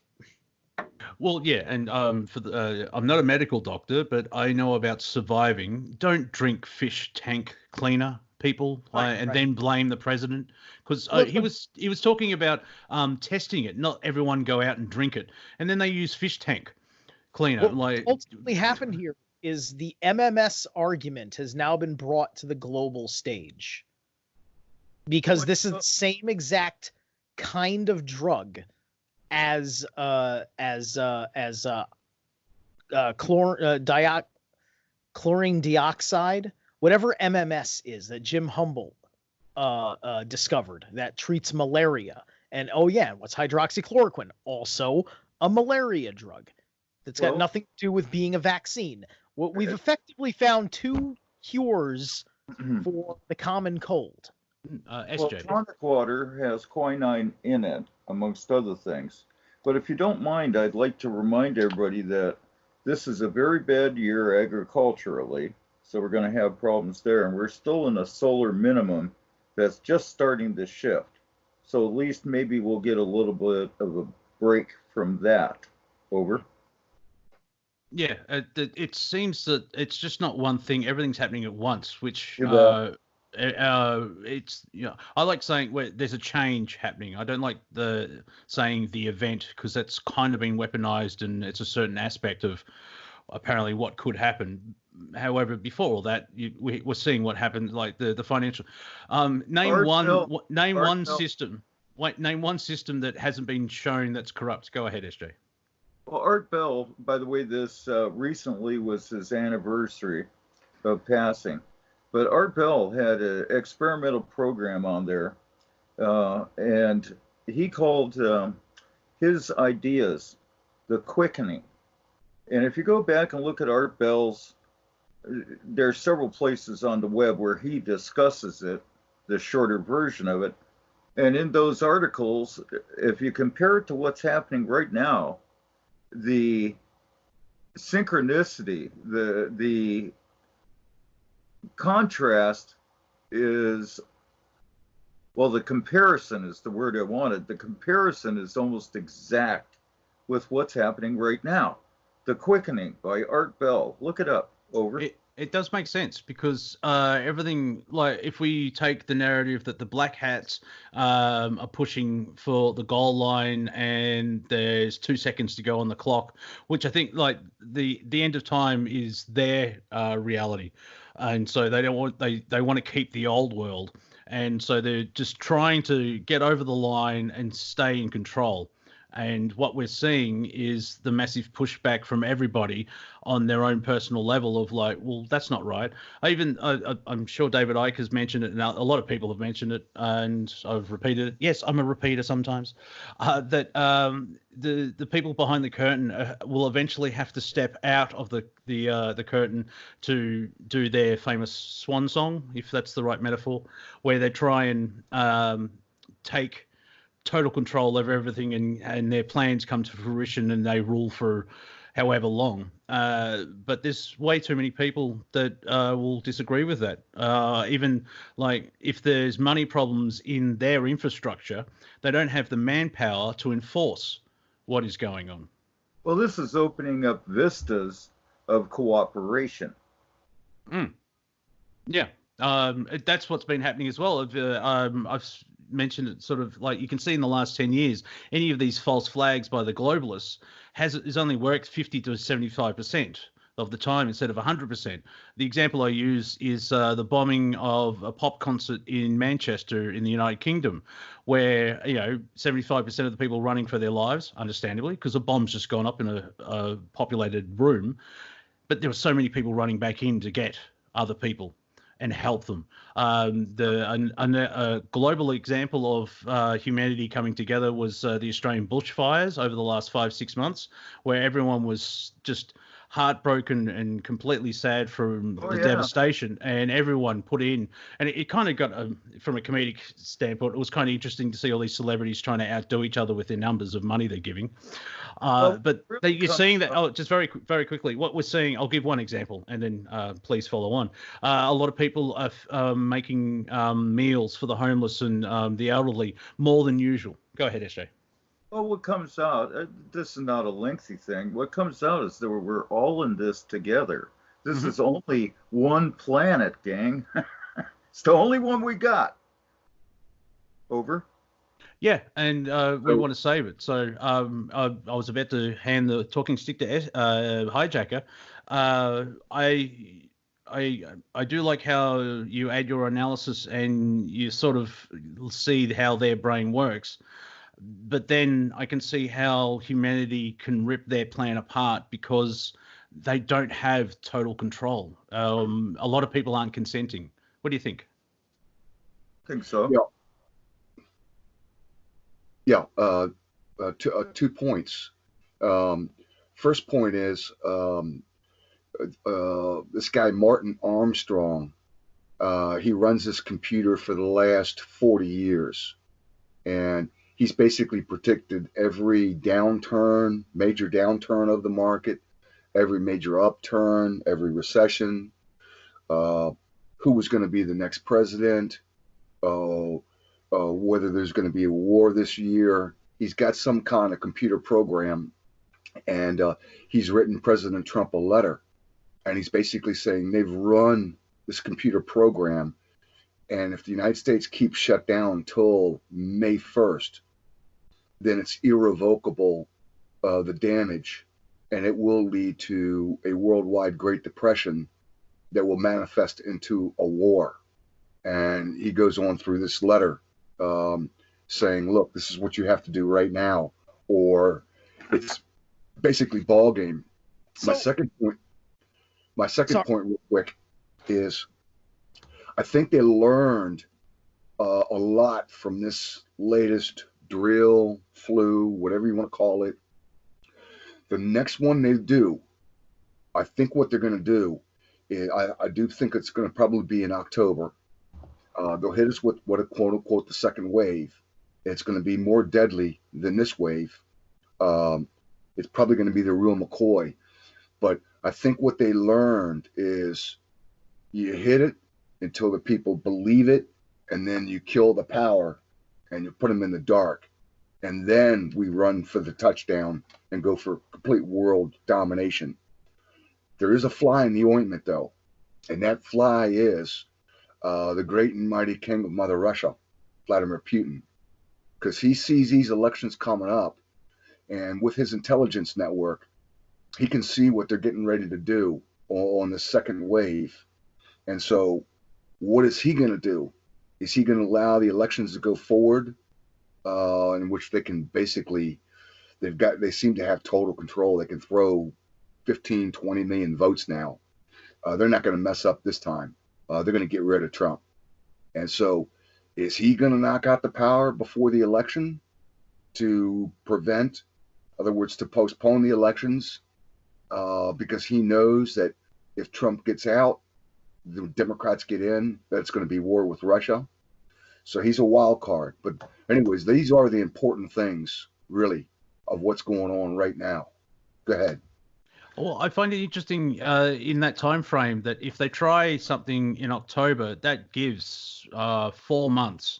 Speaker 2: Well, yeah, and I'm not a medical doctor, but I know about surviving. Don't drink fish tank cleaner, people, and then blame the president, because he was talking about testing it. Not everyone go out and drink it, and then they use fish tank cleaner.
Speaker 4: What ultimately happened here is the MMS argument has now been brought to the global stage, because this is the same exact kind of drug as chlorine dioxide, whatever MMS is that Jim Humboldt discovered that treats malaria. And what's hydroxychloroquine? Also a malaria drug that's got nothing to do with being a vaccine. We've effectively found two cures for the common cold.
Speaker 3: SJ. Tonic water has quinine in it, amongst other things. But if you don't mind, I'd like to remind everybody that this is a very bad year agriculturally, so we're going to have problems there. And we're still in a solar minimum that's just starting to shift. So at least maybe we'll get a little bit of a break from that. Over.
Speaker 2: Yeah, it seems that it's just not one thing. Everything's happening at once, which it's I like saying where there's a change happening. I don't like saying the event, because that's kind of been weaponized, and it's a certain aspect of apparently what could happen. However, before all that, we're seeing what happened, like the financial. Name one system that hasn't been shown that's corrupt. Go ahead, SJ.
Speaker 3: Well, Art Bell, by the way, this recently was his anniversary of passing. But Art Bell had an experimental program on there, and he called his ideas the quickening. And if you go back and look at Art Bell's, there are several places on the web where he discusses it, the shorter version of it. And in those articles, if you compare it to what's happening right now, the synchronicity, the contrast is, well, the comparison is the word I wanted. The comparison is almost exact with what's happening right now. The Quickening by Art Bell. Look it up. Over.
Speaker 2: It does make sense, because everything, like if we take the narrative that the Black Hats are pushing for the goal line and there's 2 seconds to go on the clock, which I think like the end of time is their reality, and so they don't want they want to keep the old world, and so they're just trying to get over the line and stay in control. And what we're seeing is the massive pushback from everybody on their own personal level of like, well, that's not right. I'm sure David Icke has mentioned it, and a lot of people have mentioned it, and I've repeated it. Yes, I'm a repeater sometimes. That the people behind the curtain will eventually have to step out of the curtain to do their famous swan song, if that's the right metaphor, where they try and take total control over everything, and their plans come to fruition and they rule for however long. But there's way too many people that will disagree with that. Even like if there's money problems in their infrastructure, they don't have the manpower to enforce what is going on.
Speaker 3: Well, this is opening up vistas of cooperation.
Speaker 2: Yeah. That's what's been happening as well. I've mentioned it, sort of like you can see in the last 10 years, any of these false flags by the globalists has only worked 50 to 75% of the time instead of 100%. The example I use is the bombing of a pop concert in Manchester in the United Kingdom, where 75% of the people running for their lives, understandably, because a bomb's just gone up in a populated room, but there were so many people running back in to get other people and help them. A global example of humanity coming together was the Australian bushfires over the last 5-6 months, where everyone was just heartbroken and completely sad from the
Speaker 3: yeah.
Speaker 2: devastation, and everyone put in, and it kind of got, from a comedic standpoint, it was kind of interesting to see all these celebrities trying to outdo each other with their numbers of money they're giving. But
Speaker 3: really
Speaker 2: you're seeing that. Oh, just very, very quickly, what we're seeing. I'll give one example, and then please follow on. A lot of people are making meals for the homeless and the elderly more than usual. Go ahead, SJ.
Speaker 3: Well, what comes out, this is not a lengthy thing. What comes out is that we're all in this together. This is only one planet, gang. It's the only one we got. Over.
Speaker 2: Yeah, and we want to save it. So I was about to hand the talking stick to HiJacker. I do like how you add your analysis and you sort of see how their brain works. But then I can see how humanity can rip their plan apart because they don't have total control. A lot of people aren't consenting. What do you think?
Speaker 3: I think so.
Speaker 1: Yeah. 2 points. First point is this guy, Martin Armstrong, he runs this computer for the last 40 years. And he's basically predicted every downturn, major downturn of the market, every major upturn, every recession, who was going to be the next president, whether there's going to be a war this year. He's got some kind of computer program, and he's written President Trump a letter. And he's basically saying they've run this computer program, and if the United States keeps shut down until May 1st, then it's irrevocable, the damage, and it will lead to a worldwide Great Depression that will manifest into a war. And he goes on through this letter saying, look, this is what you have to do right now, or it's basically ball game.
Speaker 4: So,
Speaker 1: my second point real quick is I think they learned a lot from this latest drill, flu, whatever you want to call it. The next one they do, I think what they're going to do is, I do think it's going to probably be in October. They'll hit us with what a quote unquote the second wave. It's going to be more deadly than this wave. It's probably going to be the real McCoy. But I think what they learned is you hit it until the people believe it, and then you kill the power and you put them in the dark. And then we run for the touchdown and go for complete world domination. There is a fly in the ointment, though, and that fly is the great and mighty king of Mother Russia, Vladimir Putin, because he sees these elections coming up, and with his intelligence network, he can see what they're getting ready to do on the second wave. And so what is he going to do? Is he going to allow the elections to go forward, in which they can basically, they seem to have total control. They can throw 15, 20 million votes now. They're not going to mess up this time. They're going to get rid of Trump. And so is he going to knock out the power before the election to prevent, in other words, to postpone the elections? Because he knows that if Trump gets out, the Democrats get in, that it's going to be war with Russia. So he's a wild card. But anyways, these are the important things, really, of what's going on right now. Go ahead.
Speaker 2: Well, I find it interesting in that time frame that if they try something in October, that gives 4 months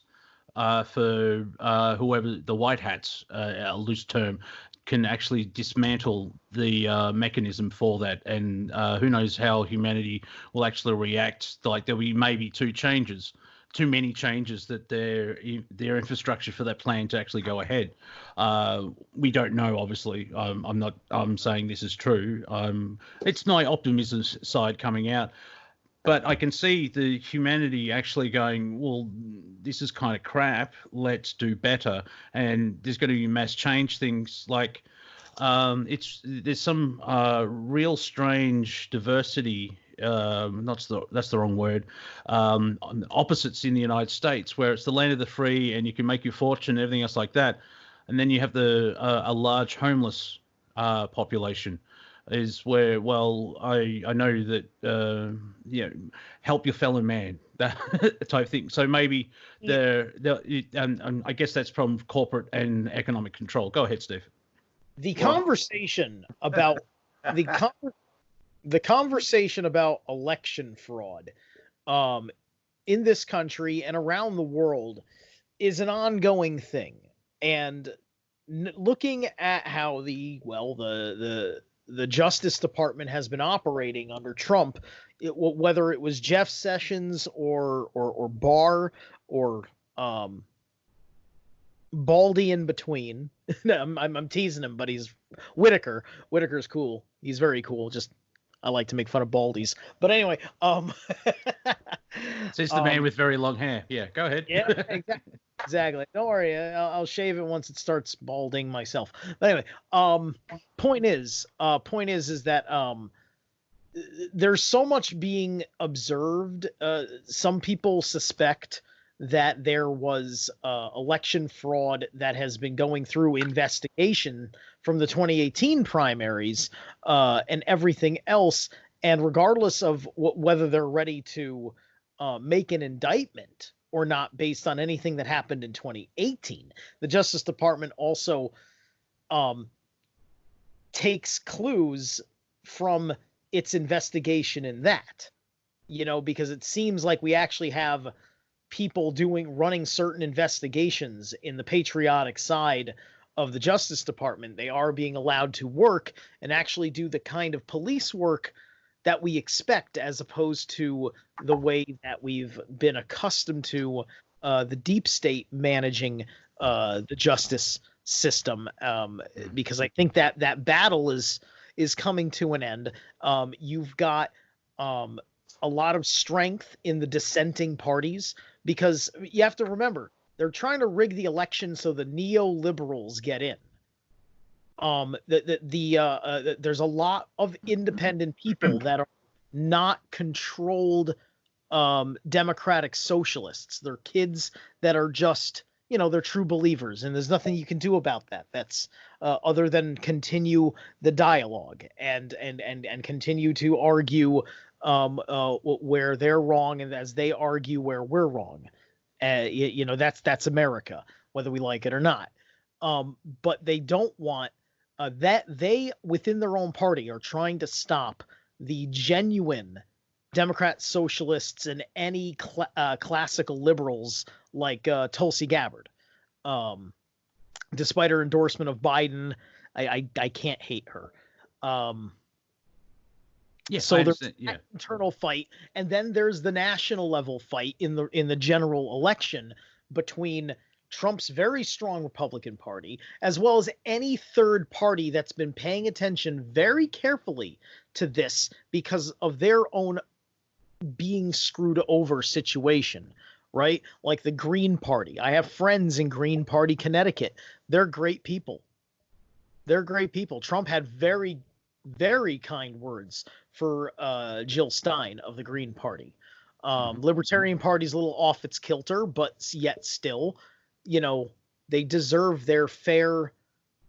Speaker 2: for whoever the white hats, a loose term, can actually dismantle the mechanism for that. And who knows how humanity will actually react. Like there'll be maybe too many changes that their infrastructure for that plan to actually go ahead. We don't know, obviously. I'm saying this is true. It's my optimism side coming out. But I can see the humanity actually going, well, this is kind of crap. Let's do better. And there's going to be mass change things like there's some real strange diversity. That's the wrong word. Opposites in the United States, where it's the land of the free and you can make your fortune and everything else like that. And then you have a large homeless population. is where, well, I know that help your fellow man, that type thing. So maybe and I guess that's from corporate and economic control. Go ahead, Steve.
Speaker 4: The conversation about the conversation about election fraud in this country and around the world is an ongoing thing. And looking at how the Justice Department has been operating under Trump, whether it was Jeff Sessions or Barr or Baldy in between. I'm teasing him, but he's Whitaker. Whitaker's cool. He's very cool. Just I like to make fun of baldies. But anyway,
Speaker 2: It's the man with very long hair. Yeah, go ahead.
Speaker 4: Yeah, exactly. Don't worry, I'll shave it once it starts balding myself. But anyway, point is that there's so much being observed. Some people suspect that there was election fraud that has been going through investigation from the 2018 primaries and everything else. And regardless of whether they're ready to make an indictment or not based on anything that happened in 2018, the Justice Department also takes clues from its investigation in that, because it seems like we actually have people running certain investigations in the patriotic side of the Justice Department. They are being allowed to work and actually do the kind of police work that we expect, as opposed to the way that we've been accustomed to the deep state managing the justice system. Because I think that battle is coming to an end. You've got a lot of strength in the dissenting parties, because you have to remember, they're trying to rig the election so the neoliberals get in. There's a lot of independent people that are not controlled democratic socialists. They're kids that are just, they're true believers, and there's nothing you can do about that. That's other than continue the dialogue and continue to argue where they're wrong, and as they argue where we're wrong. That's America, whether we like it or not. But they don't want that. They, within their own party, are trying to stop the genuine Democrat socialists and any classical liberals like Tulsi Gabbard. Despite her endorsement of Biden, I can't hate her.
Speaker 2: Yes,
Speaker 4: so there's an internal fight, and then there's the national level fight in the general election between Trump's very strong Republican Party, as well as any third party that's been paying attention very carefully to this because of their own being screwed over situation, right? Like the Green Party. I have friends in Green Party, Connecticut. They're great people. Trump had very, very kind words for Jill Stein of the Green Party. Libertarian Party's a little off its kilter, but yet still, they deserve their fair,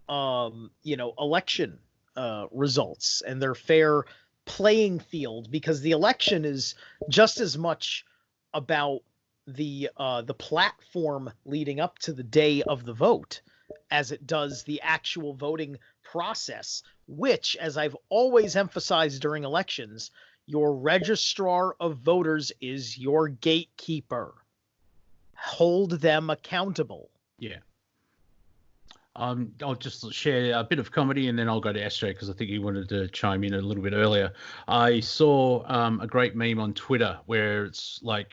Speaker 4: election results and their fair playing field, because the election is just as much about the platform leading up to the day of the vote as it does the actual voting process, which, as I've always emphasized during elections, your registrar of voters is your gatekeeper. Hold them accountable.
Speaker 2: Yeah. I'll just share a bit of comedy, and then I'll go to SJ because I think he wanted to chime in a little bit earlier. I saw a great meme on Twitter where it's like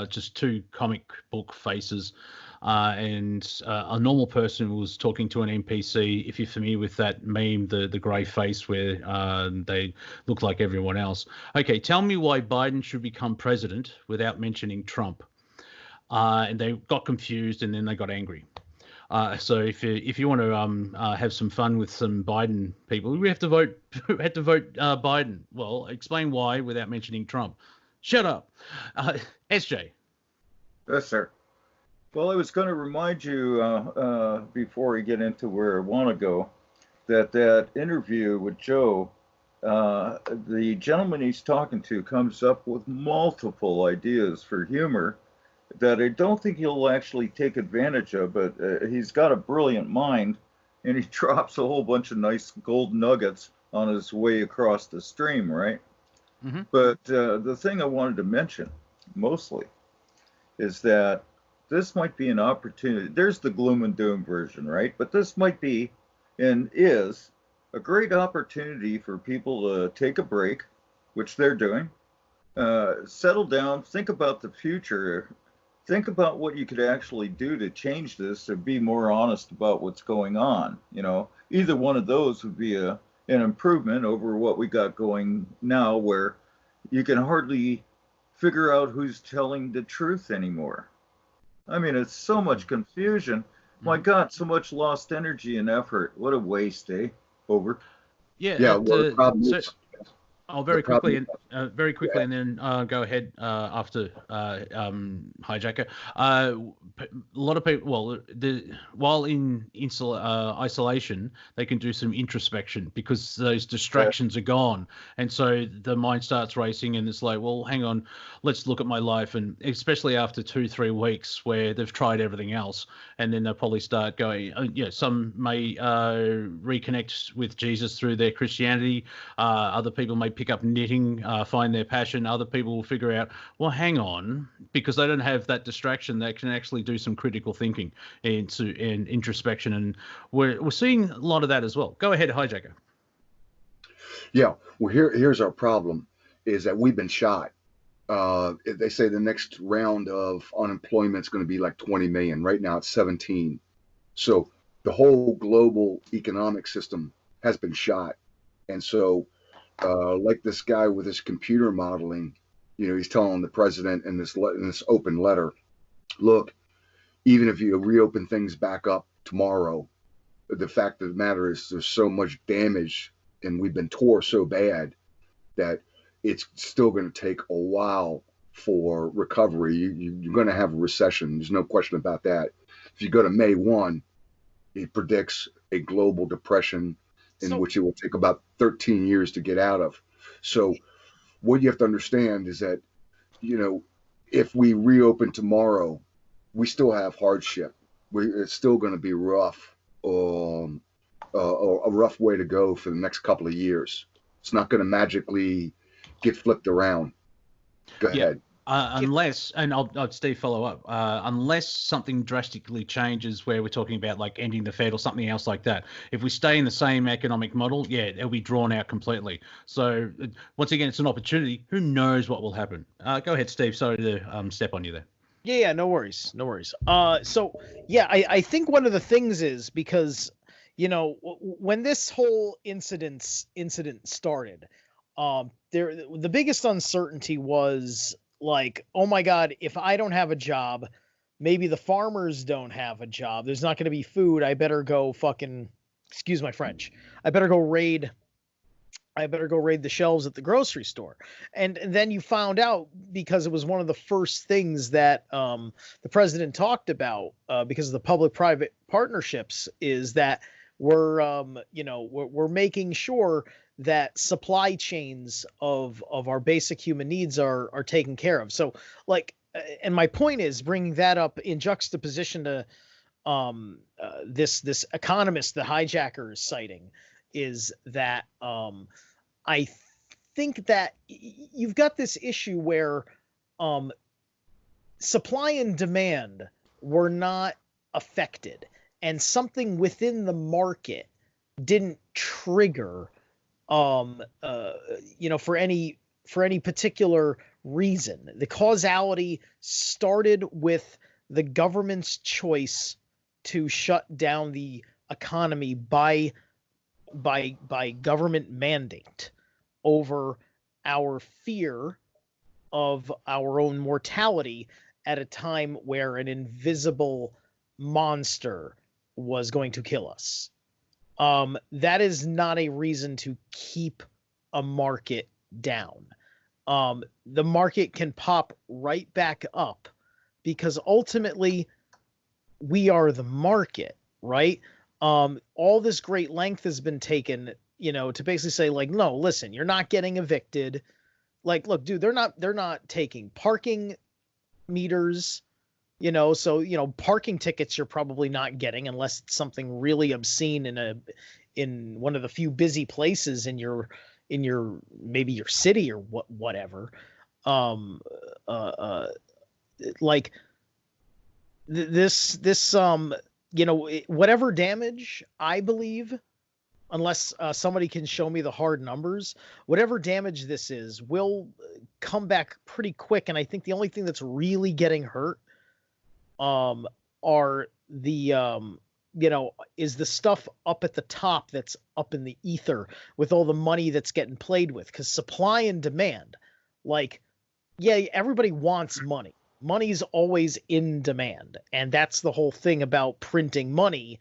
Speaker 2: just two comic book faces, and a normal person was talking to an NPC. If you're familiar with that meme, the grey face where they look like everyone else. Okay, tell me why Biden should become president without mentioning Trump. And they got confused, and then they got angry. So if you want to have some fun with some Biden people, we have to vote. Had to vote Biden. Well, explain why without mentioning Trump. Shut up, SJ.
Speaker 3: Yes, sir. Well, I was going to remind you before we get into where I want to go, that interview with Joe the gentleman he's talking to comes up with multiple ideas for humor that I don't think he'll actually take advantage of, but he's got a brilliant mind, and he drops a whole bunch of nice gold nuggets on his way across the stream, right?
Speaker 2: Mm-hmm.
Speaker 3: But the thing I wanted to mention mostly is that this might be an opportunity. There's the gloom and doom version, right? But this might be and is a great opportunity for people to take a break, which they're doing, settle down, think about the future, think about what you could actually do to change this, to be more honest about what's going on. You know, either one of those would be an improvement over what we got going now, where you can hardly figure out who's telling the truth anymore. I mean, it's so much confusion. My God, so much lost energy and effort. What a waste, eh? Over.
Speaker 1: Yeah, well, the problem
Speaker 2: so,
Speaker 1: is,
Speaker 2: oh, very
Speaker 1: the problem
Speaker 2: quickly,
Speaker 1: yeah.
Speaker 2: and then go ahead after HiJacker. A lot of people, while in isolation, they can do some introspection because those distractions are gone, and so the mind starts racing, and it's like, well, hang on, let's look at my life, and especially after 2-3 weeks where they've tried everything else, and then they'll probably start going. Some may reconnect with Jesus through their Christianity. Other people may pick up knitting, find their passion. Other people will figure out, well, hang on, because they don't have that distraction, they can actually do some critical thinking and introspection. And we're seeing a lot of that as well. Go ahead, HiJacker.
Speaker 1: Yeah, well, here's our problem, is that we've been shot. They say the next round of unemployment is going to be like 20 million. Right now it's 17. So the whole global economic system has been shot. And so like this guy with his computer modeling, he's telling the president in this open letter, look, even if you reopen things back up tomorrow, the fact of the matter is there's so much damage and we've been tore so bad that it's still going to take a while for recovery. You're going to have a recession. There's no question about that. If you go to May 1, it predicts a global depression in which it will take about 13 years to get out of. So what you have to understand is that, if we reopen tomorrow, we still have hardship. It's still going to be rough, a rough way to go for the next couple of years. It's not going to magically get flipped around. Go ahead.
Speaker 2: Unless, and I'll Steve follow up, unless something drastically changes where we're talking about like ending the Fed or something else like that. If we stay in the same economic model, it'll be drawn out completely. So once again, it's an opportunity. Who knows what will happen? Go ahead, Steve. Sorry to step on you there.
Speaker 4: Yeah, no worries. I think one of the things is because, when this whole incident started, the biggest uncertainty was like, oh my God, if I don't have a job, maybe the farmers don't have a job. There's not going to be food. I better go excuse my French. I better go raid the shelves at the grocery store. And then you found out, because it was one of the first things that the president talked about, because of the public-private partnerships, is that we're making sure that supply chains of our basic human needs are taken care of. So and my point is bringing that up in juxtaposition to this economist the HiJacker is citing, is that I think that you've got this issue where supply and demand were not affected, and something within the market didn't trigger for any particular reason. The causality started with the government's choice to shut down the economy by government mandate over our fear of our own mortality at a time where an invisible monster was going to kill us. That is not a reason to keep a market down. The market can pop right back up because ultimately we are the market, right? All this great length has been taken, to basically say like, no, listen, you're not getting evicted. Like, look, dude, they're not taking parking meters, so parking tickets you're probably not getting unless it's something really obscene in one of the few busy places in your maybe your city or whatever. Like this whatever damage, I believe, unless somebody can show me the hard numbers, whatever damage this is will come back pretty quick. And I think the only thing that's really getting hurt are the is the stuff up at the top that's up in the ether with all the money that's getting played with, because supply and demand, like, yeah, everybody wants money. Money's always in demand, and that's the whole thing about printing money.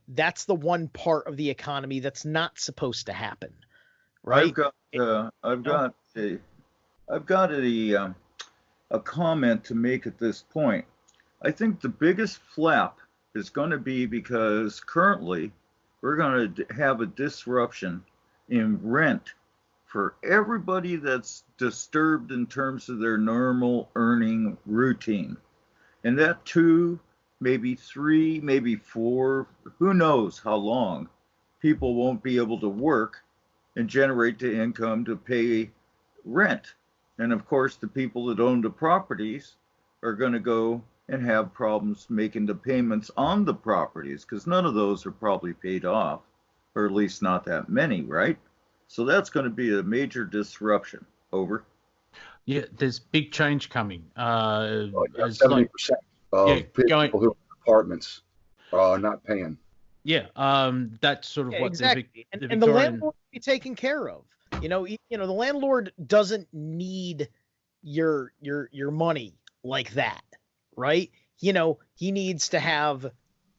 Speaker 4: That's the one part of the economy that's not supposed to happen, right?
Speaker 3: I've got a comment to make at this point. I think the biggest flap is going to be because currently we're going to have a disruption in rent for everybody that's disturbed in terms of their normal earning routine. And that 2, maybe 3, maybe 4, who knows how long, people won't be able to work and generate the income to pay rent. And of course, the people that own the properties are going to go and have problems making the payments on the properties, because none of those are probably paid off, or at least not that many, right? So that's going to be a major disruption. Over.
Speaker 2: Yeah, there's big change coming.
Speaker 1: 70% of people who have apartments are not paying.
Speaker 2: Yeah, that's sort of what
Speaker 4: exactly.
Speaker 2: the
Speaker 4: and the landlord will be taken care of. The landlord doesn't need your money like that, right? He needs to have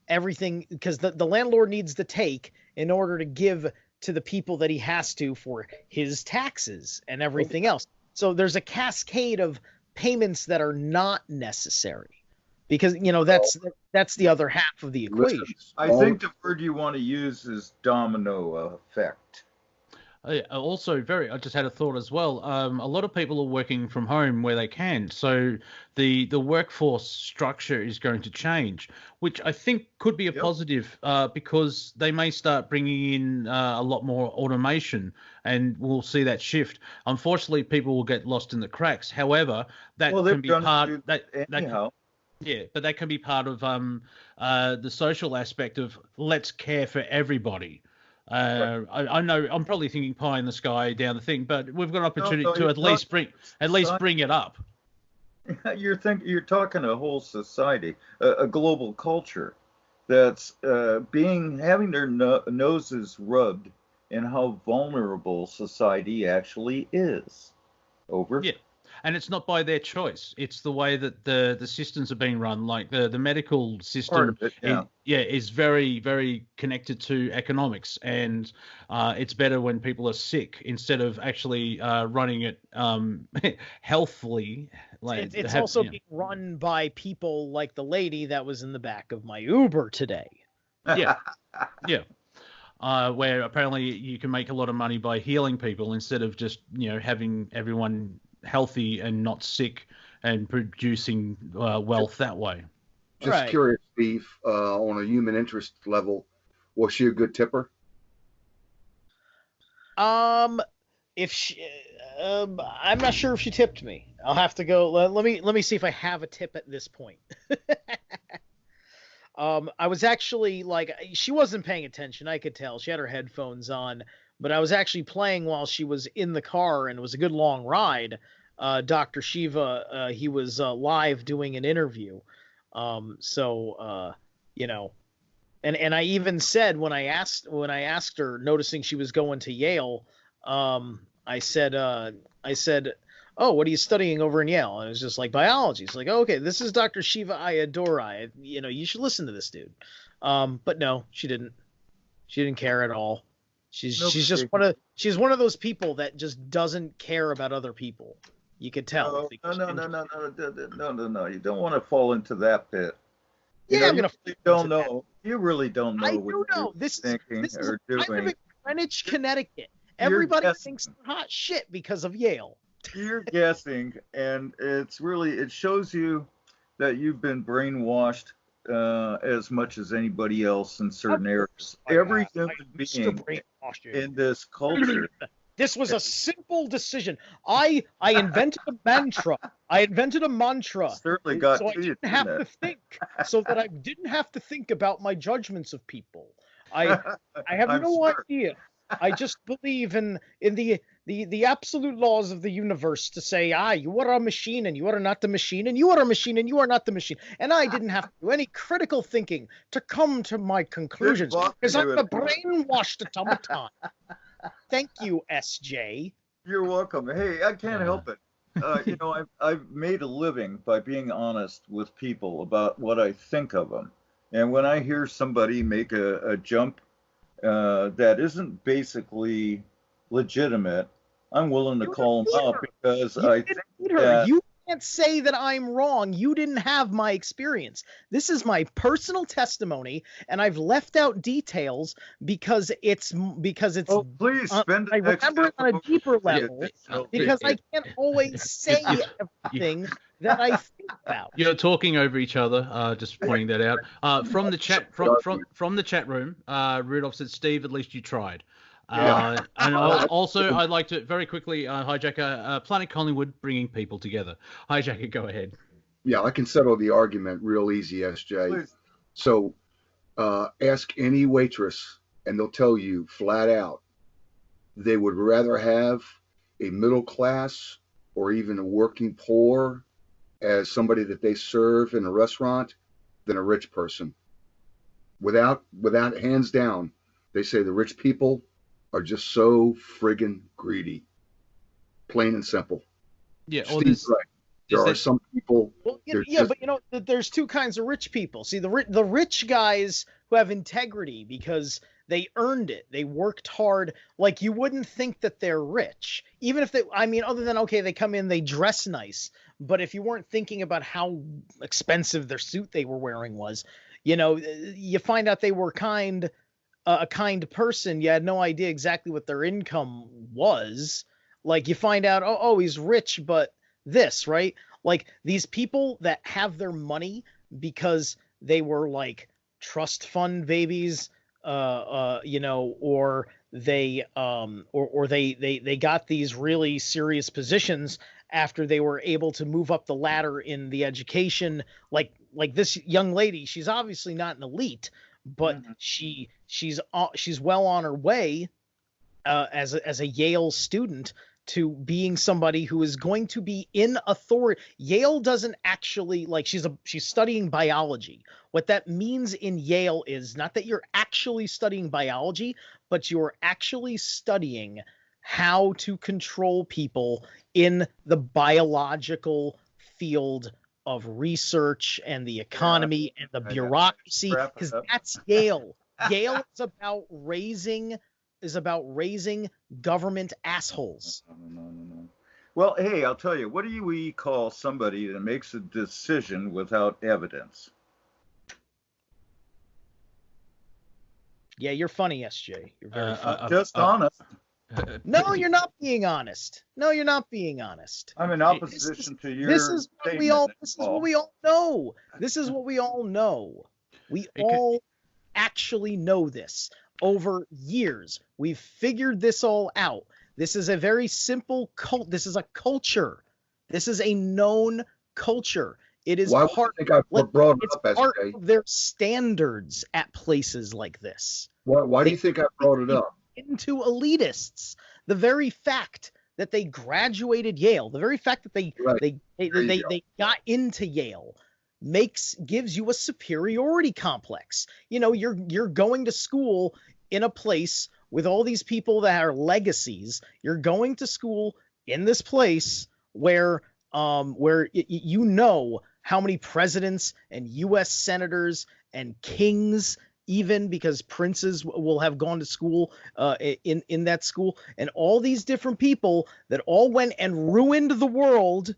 Speaker 4: everything, because the landlord needs to take in order to give to the people that he has to for his taxes and everything else. So there's a cascade of payments that are not necessary, because that's the other half of the equation.
Speaker 3: I think the word you want to use is domino effect.
Speaker 2: Also, I just had a thought as well. A lot of people are working from home where they can, so the workforce structure is going to change, which I think could be a positive, because they may start bringing in a lot more automation, and we'll see that shift. Unfortunately, people will get lost in the cracks. However, that can be part. But that can be part of the social aspect of let's care for everybody. I know I'm probably thinking pie in the sky down the thing, but we've got an opportunity to at least bring it up.
Speaker 3: You're talking a whole society, a global culture that's having their noses rubbed in how vulnerable society actually is. Over.
Speaker 2: Yeah. And it's not by their choice. It's the way that the systems are being run. Like the medical system is very, very connected to economics. And it's better when people are sick instead of actually running it healthily. Like
Speaker 4: it's also being run by people like the lady that was in the back of my Uber today.
Speaker 2: Yeah. Yeah. Where apparently you can make a lot of money by healing people instead of just, having everyone healthy and not sick and producing wealth that way.
Speaker 1: Just curious, Steve, on a human interest level, was she a good tipper?
Speaker 4: If she, I'm not sure if she tipped me. I'll have to go. Let me see if I have a tip at this point. I was actually she wasn't paying attention. I could tell she had her headphones on. But I was actually playing while she was in the car, and it was a good long ride. Dr. Shiva, he was live doing an interview. And I even said when I asked her, noticing she was going to Yale, I said, "Oh, what are you studying over in Yale?" And it was just like biology. It's like, oh, okay, this is Dr. Shiva Ayyadurai. You should listen to this dude. But no, she didn't. She didn't care at all. She's just one of those people that just doesn't care about other people. You could tell.
Speaker 3: No. You don't want to fall into that pit.
Speaker 4: I'm gonna.
Speaker 3: You really don't know what you're thinking or doing.
Speaker 4: Greenwich, Connecticut. Everybody thinks they're hot shit because of Yale.
Speaker 3: You're guessing, and it shows you that you've been brainwashed as much as anybody else in certain areas. Every human being in this culture.
Speaker 4: This was a simple decision. I invented a mantra.
Speaker 3: Certainly got
Speaker 4: so I didn't have to think. So that I didn't have to think about my judgments of people. I have no idea. I just believe in the absolute laws of the universe to say, you are a machine and you are not the machine, and you are a machine and you are not the machine. And I didn't have to do any critical thinking to come to my conclusions because I'm a brainwashed automaton. Thank you, SJ.
Speaker 3: You're welcome. Hey, I can't help it. I've made a living by being honest with people about what I think of them. And when I hear somebody make a jump that isn't basically legitimate, I'm willing to call them out because I think that...
Speaker 4: You can't say that I'm wrong. You didn't have my experience. This is my personal testimony, and I've left out details because it's.
Speaker 3: Oh, please spend.
Speaker 4: I remember it on a deeper level because I can't always say everything that I think about.
Speaker 2: You're talking over each other. Just pointing that out. From the chat from the chat room, Rudolph said, "Steve, at least you tried." And also, I'd like to very quickly, HiJacker, Planet Collingwood bringing people together. HiJacker, go ahead.
Speaker 1: Yeah, I can settle the argument real easy, SJ.
Speaker 3: Please.
Speaker 1: So ask any waitress, and they'll tell you flat out they would rather have a middle class or even a working poor as somebody that they serve in a restaurant than a rich person. Without hands down, they say the rich people are just so friggin' greedy. Plain and simple.
Speaker 2: Yeah,
Speaker 1: Steve's right. There are some people.
Speaker 4: Well, but there's two kinds of rich people. See, the rich guys who have integrity because they earned it. They worked hard. Like, you wouldn't think that they're rich, even if other than, okay, they come in, they dress nice. But if you weren't thinking about how expensive their suit they were wearing was, you find out they were a kind person. You had no idea exactly what their income was. Like, you find out, oh, he's rich, but this, right? Like, these people that have their money because they were like trust fund babies, or they they got these really serious positions after they were able to move up the ladder in the education. Like this young lady, she's obviously not an elite, but she's well on her way as a Yale student to being somebody who is going to be in authority. Yale doesn't actually, like, she's studying biology. What that means in Yale is not that you're actually studying biology, but you're actually studying how to control people in the biological field of research and the economy and the bureaucracy, because that's Yale. Yale is about raising government assholes.
Speaker 3: No. Well, hey, I'll tell you, what do we call somebody that makes a decision without evidence?
Speaker 4: Yeah, you're funny, SJ. You're very funny.
Speaker 3: Just honest.
Speaker 4: No, you're not being honest. I'm
Speaker 3: in opposition to your
Speaker 4: This is what we all know. We all actually know this. Over years, we've figured this all out. This is a very simple cult. This is a culture. This is a known culture. It is part of their standards at places like this.
Speaker 1: Why do you think I brought it up?
Speaker 4: Into elitists. The very fact that they graduated Yale, the very fact that they got into Yale gives you a superiority complex. You're going to school in a place with all these people that are legacies. You're going to school in this place where you know how many presidents and U.S. senators and kings, even because princes will have gone to school in that school, and all these different people that all went and ruined the world,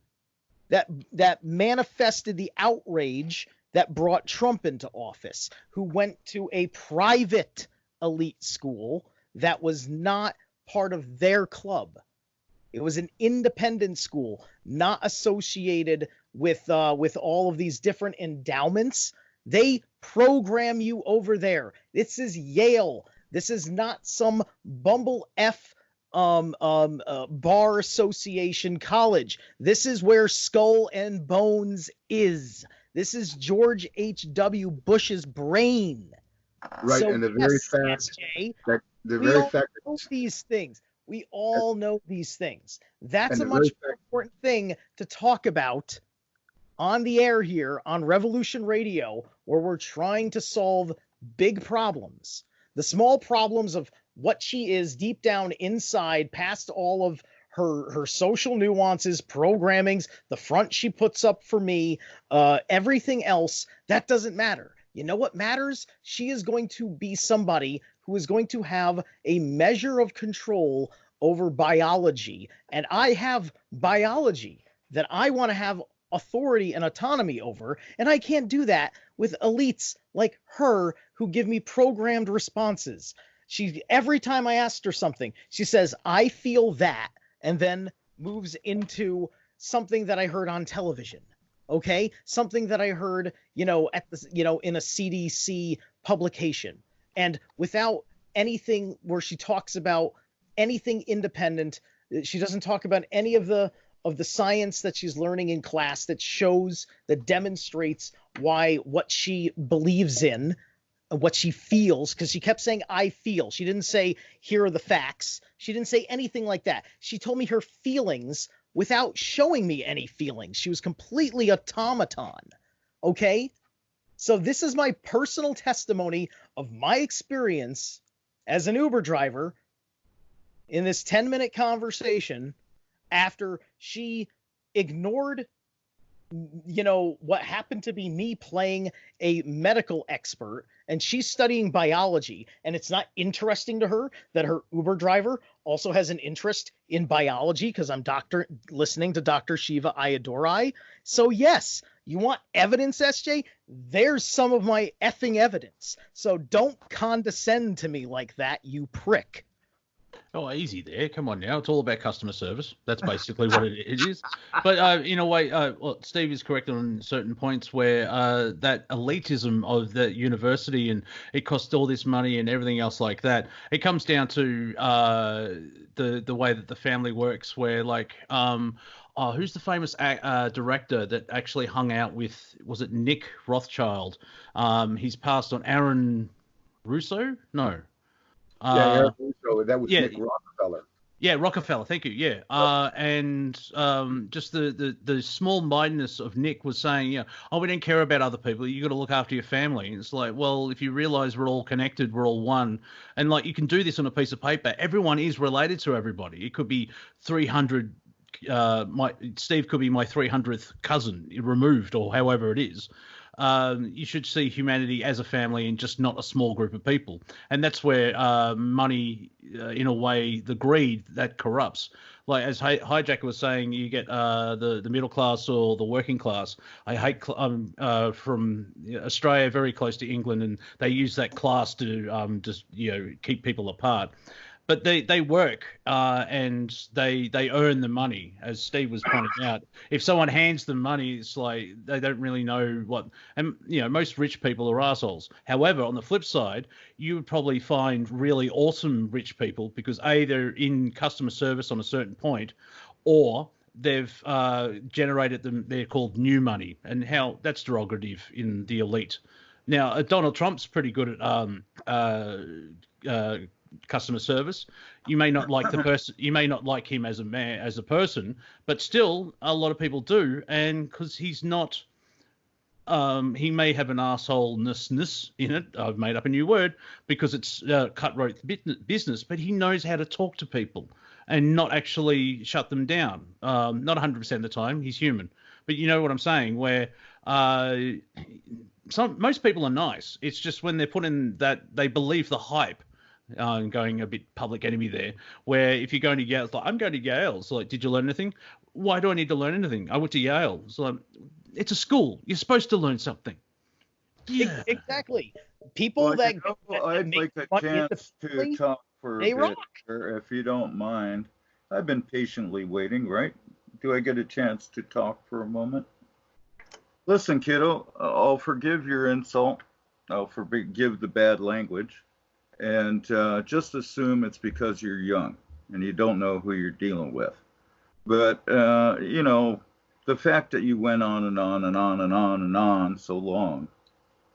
Speaker 4: that manifested the outrage that brought Trump into office, who went to a private elite school that was not part of their club. It was an independent school, not associated with all of these different endowments. They program you over there. This is Yale. This is not some Bumble F bar association college. This is where Skull and Bones is. This is George H.W. Bush's brain.
Speaker 1: Right,
Speaker 4: So,
Speaker 1: and the very
Speaker 4: yes,
Speaker 1: fact
Speaker 4: SJ,
Speaker 1: that the
Speaker 4: we
Speaker 1: very
Speaker 4: all
Speaker 1: fact
Speaker 4: know these things. We all know these things. That's
Speaker 1: And
Speaker 4: a
Speaker 1: the
Speaker 4: much
Speaker 1: very
Speaker 4: more important thing to talk about on the air here on Revolution Radio, where we're trying to solve big problems. The small problems of what she is deep down inside, past all of her social nuances, programmings, the front she puts up for me, everything else, that doesn't matter. You know what matters? She is going to be somebody who is going to have a measure of control over biology. And I have biology that I want to have authority and autonomy over, and I can't do that with elites like her who give me programmed responses. She, every time I asked her something, she says, I feel that, and then moves into something that I heard on television. Okay, something that I heard, at the, in a CDC publication, and without anything where she talks about anything independent. She doesn't talk about any of the science that she's learning in class that shows, that demonstrates why what she believes in, what she feels, because she kept saying, I feel. She didn't say, here are the facts. She didn't say anything like that. She told me her feelings without showing me any feelings. She was completely automaton. Okay? So this is my personal testimony of my experience as an Uber driver in this 10-minute conversation after she ignored, what happened to be me playing a medical expert, and she's studying biology, and it's not interesting to her that her Uber driver also has an interest in biology because I'm listening to Dr. Shiva Ayadurai. So yes, you want evidence, SJ? There's some of my effing evidence. So don't condescend to me like that, you prick.
Speaker 2: Oh, easy there. Come on now. It's all about customer service. That's basically what it is. But in a way, well, Steve is correct on certain points where that elitism of the university and it costs all this money and everything else like that, it comes down to the way that the family works where who's the famous director that actually hung out with, was it Nick Rothschild? He's passed on. Aaron Russo? No.
Speaker 1: Eric Russo, that was Nick Rockefeller.
Speaker 2: Yeah, Rockefeller. Thank you. Yeah, and just the small-mindedness of Nick was saying, we don't care about other people. You got to look after your family. And it's like, well, if you realize we're all connected, we're all one, and you can do this on a piece of paper. Everyone is related to everybody. It could be 300. Steve could be my 300th cousin removed, or however it is. You should see humanity as a family and just not a small group of people. And that's where money, in a way, the greed that corrupts. Like as HiJacker was saying, you get the middle class or the working class. I hate from Australia, very close to England, and they use that class to just keep people apart. But they work and they earn the money, as Steve was pointing out. If someone hands them money, it's like they don't really know what. And most rich people are assholes. However, on the flip side, you would probably find really awesome rich people because they're in customer service on a certain point, or they've generated them. They're called new money, and how that's derogative in the elite. Now, Donald Trump's pretty good at customer service. You may not like the person, you may not like him as a person, but still a lot of people do, and because he's not he may have an assholeness in it. I've made up a new word because it's cutthroat business, but he knows how to talk to people and not actually shut them down. Not 100% of the time, he's human, but you know what I'm saying, where most people are nice. It's just when they're put in that they believe the hype. Going a bit public enemy there, where if you're going to Yale, it's like, I'm going to Yale. It's like, did you learn anything? Why do I need to learn anything? I went to Yale. It's like, it's a school. You're supposed to learn something.
Speaker 4: Yeah. Exactly. People
Speaker 3: I'd like a chance to talk for a
Speaker 4: They
Speaker 3: bit,
Speaker 4: rock.
Speaker 3: if you don't mind. I've been patiently waiting, right? Do I get a chance to talk for a moment? Listen, kiddo, I'll forgive your insult. I'll forgive the bad language. And just assume it's because you're young and you don't know who you're dealing with. But, the fact that you went on and on and on and on and on so long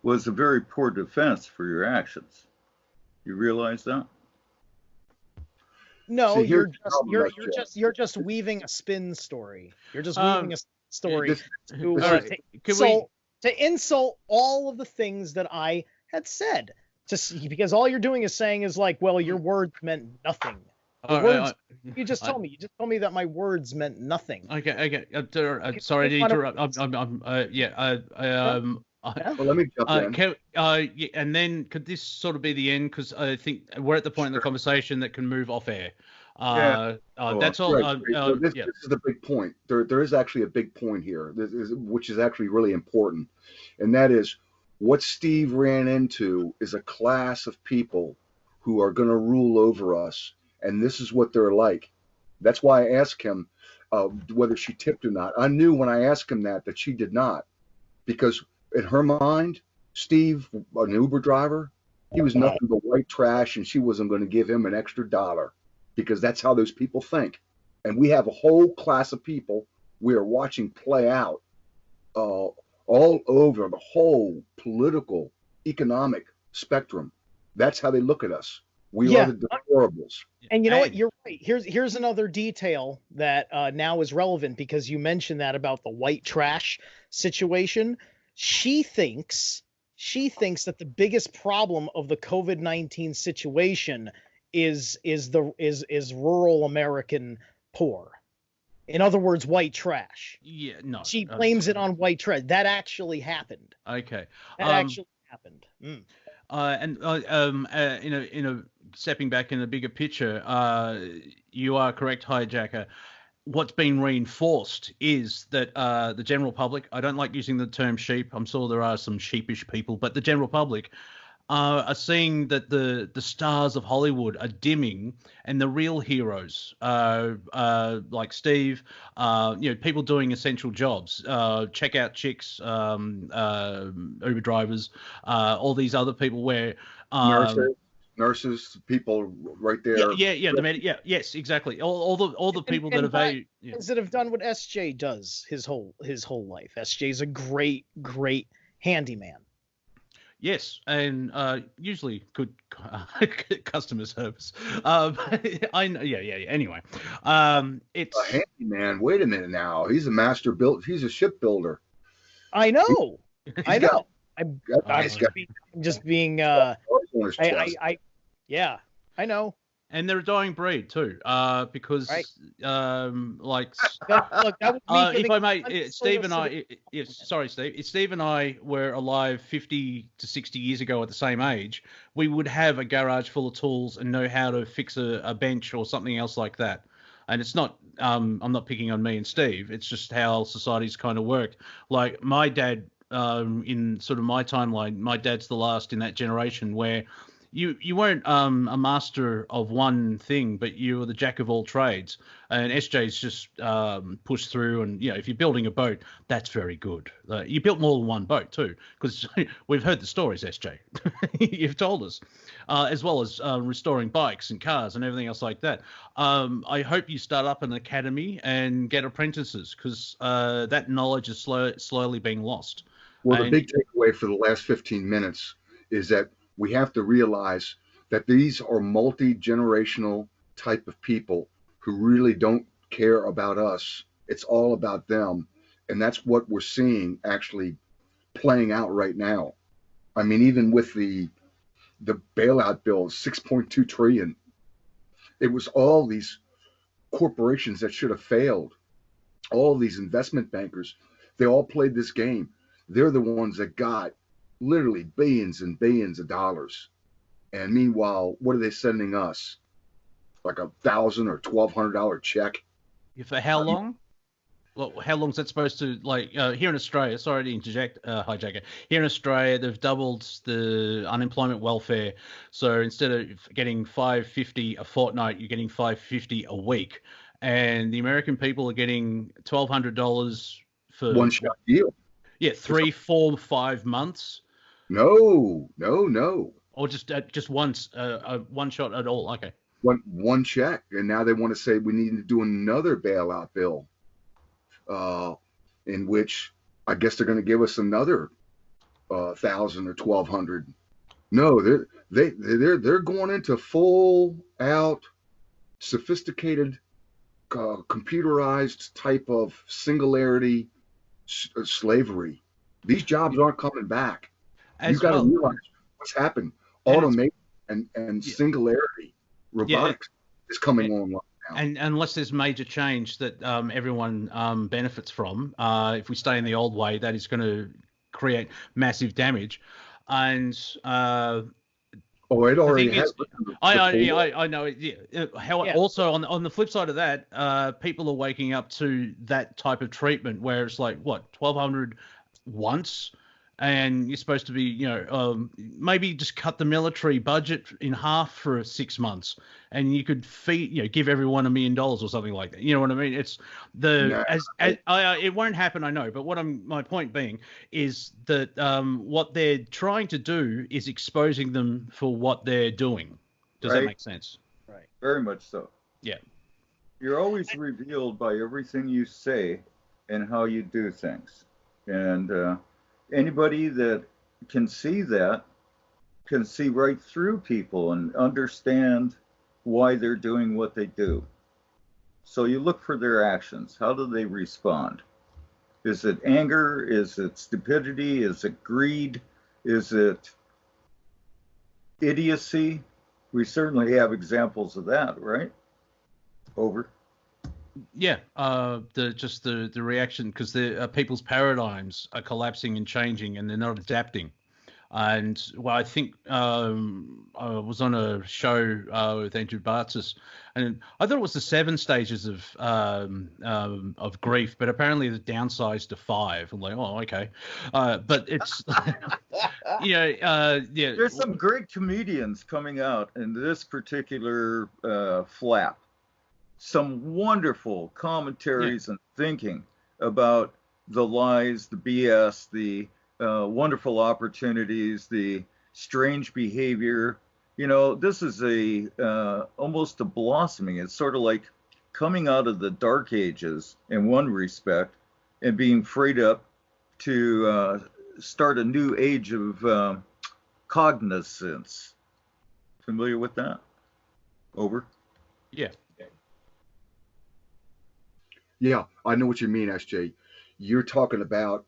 Speaker 3: was a very poor defense for your actions. You realize that?
Speaker 4: No,
Speaker 1: See, here's
Speaker 4: you're
Speaker 1: the
Speaker 4: just
Speaker 1: problem,
Speaker 4: you're
Speaker 1: SJ.
Speaker 4: you're just weaving a spin story. You're just
Speaker 2: Um,
Speaker 4: weaving a story
Speaker 1: This,
Speaker 4: to,
Speaker 1: this
Speaker 2: all right.
Speaker 1: is,
Speaker 2: Can we?
Speaker 4: to insult all of the things that I had said. Because all you're doing is saying is like, well, your words meant nothing. Your words. You just told me. You just told me that my words meant nothing.
Speaker 2: Okay. Sorry to interrupt.
Speaker 1: well, let me jump in.
Speaker 2: Yeah, and then could this sort of be the end? Because I think we're at the point in the conversation that can move off air. That's all.
Speaker 1: Right. So this
Speaker 2: Yeah.
Speaker 1: is the big point. There is actually a big point here, which is actually really important, and that is what Steve ran into is a class of people who are going to rule over us, and this is what they're like. That's why I asked him whether she tipped or not. I knew when I asked him that she did not, because in her mind, Steve, an Uber driver, he was nothing but white trash, and she wasn't going to give him an extra dollar, because that's how those people think. And we have a whole class of people we are watching play out all over the whole political, economic spectrum. That's how they look at us. We are the deplorables.
Speaker 4: And you know what? You're right. Here's another detail that now is relevant, because you mentioned that about the white trash situation. She thinks that the biggest problem of the COVID-19 situation is rural American poor. In other words, white trash.
Speaker 2: Yeah, no.
Speaker 4: She blames it on white trash. That actually happened.
Speaker 2: Okay.
Speaker 4: That actually happened.
Speaker 2: Stepping back in the bigger picture, you are correct, HiJacker. What's been reinforced is that the general public, I don't like using the term sheep, I'm sure there are some sheepish people, but the general public are seeing that the stars of Hollywood are dimming, and the real heroes, like Steve, people doing essential jobs, checkout chicks, Uber drivers, all these other people where
Speaker 1: nurses, people right there.
Speaker 2: Yes, exactly. All the people that
Speaker 4: have done what SJ does his whole life. SJ's a great handyman.
Speaker 2: Yes, and usually good customer service. Anyway, it's
Speaker 1: a handyman. Wait a minute now. He's a master builder. He's a shipbuilder.
Speaker 4: I know. I'm just being. I know.
Speaker 2: And they're a dying breed too, because look, if I may, Steve and I, Steve, if Steve and I were alive 50 to 60 years ago at the same age, we would have a garage full of tools and know how to fix a bench or something else like that. And it's not, I'm not picking on me and Steve. It's just how society's kind of worked. Like my dad, in sort of my timeline, my dad's the last in that generation where you weren't a master of one thing, but you were the jack of all trades. And SJ's just pushed through. And, if you're building a boat, that's very good. You built more than one boat, too, because we've heard the stories, SJ. You've told us, as well as restoring bikes and cars and everything else like that. I hope you start up an academy and get apprentices, because that knowledge is slowly being lost.
Speaker 1: Well, the big takeaway for the last 15 minutes is that we have to realize that these are multi-generational type of people who really don't care about us. It's all about them. And that's what we're seeing actually playing out right now. I mean, even with the bailout bill, 6.2 trillion, it was all these corporations that should have failed. All these investment bankers, they all played this game. They're the ones that got literally billions and billions of dollars. And meanwhile, what are they sending us? Like $1,000 or $1,200 check?
Speaker 2: For how long? how long is that supposed to, like, here in Australia, sorry to interject, HiJacker, here in Australia, they've doubled the unemployment welfare. So instead of getting $5.50 a fortnight, you're getting $5.50 a week. And the American people are getting $1,200 for
Speaker 1: One shot deal.
Speaker 2: Yeah, 3, 4, 5 months.
Speaker 1: No.
Speaker 2: Or just once, one shot at all. Okay.
Speaker 1: One check, and now they want to say we need to do another bailout bill, in which I guess they're going to give us another 1,000 or 1,200. No, they're going into full out sophisticated computerized type of singularity slavery. These jobs aren't coming back. You got to realize what's happened. Automation and singularity. Robotics is coming online now.
Speaker 2: And unless there's major change that everyone benefits from, if we stay in the old way, that is going to create massive damage. And
Speaker 1: it already has.
Speaker 2: I know it. Yeah. Also on the flip side of that, people are waking up to that type of treatment where it's like, what, 1,200 once, and you're supposed to be, maybe just cut the military budget in half for 6 months, and you could give everyone $1 million or something like that. You know what I mean? It's it won't happen, I know, but my point being is that what they're trying to do is exposing them for what they're doing. Does that make sense?
Speaker 3: Right. Very much so.
Speaker 2: Yeah.
Speaker 3: You're always revealed by everything you say and how you do things, and anybody that can see that can see right through people and understand why they're doing what they do. So you look for their actions. How do they respond? Is it anger? Is it stupidity? Is it greed? Is it idiocy? We certainly have examples of that, right? Over.
Speaker 2: Yeah, the reaction, because the people's paradigms are collapsing and changing, and they're not adapting. And I think I was on a show with Andrew Bartzis, and I thought it was the 7 stages of grief, but apparently the downsized to 5. I'm like, oh, okay, but it's
Speaker 3: There's some great comedians coming out in this particular flap. Some wonderful commentaries and thinking about the lies, the BS, the wonderful opportunities, the strange behavior. This is almost a blossoming. It's sort of like coming out of the dark ages in one respect and being freed up to start a new age of cognizance. Familiar with that? Over?
Speaker 2: Yeah.
Speaker 1: Yeah, I know what you mean, SJ. You're talking about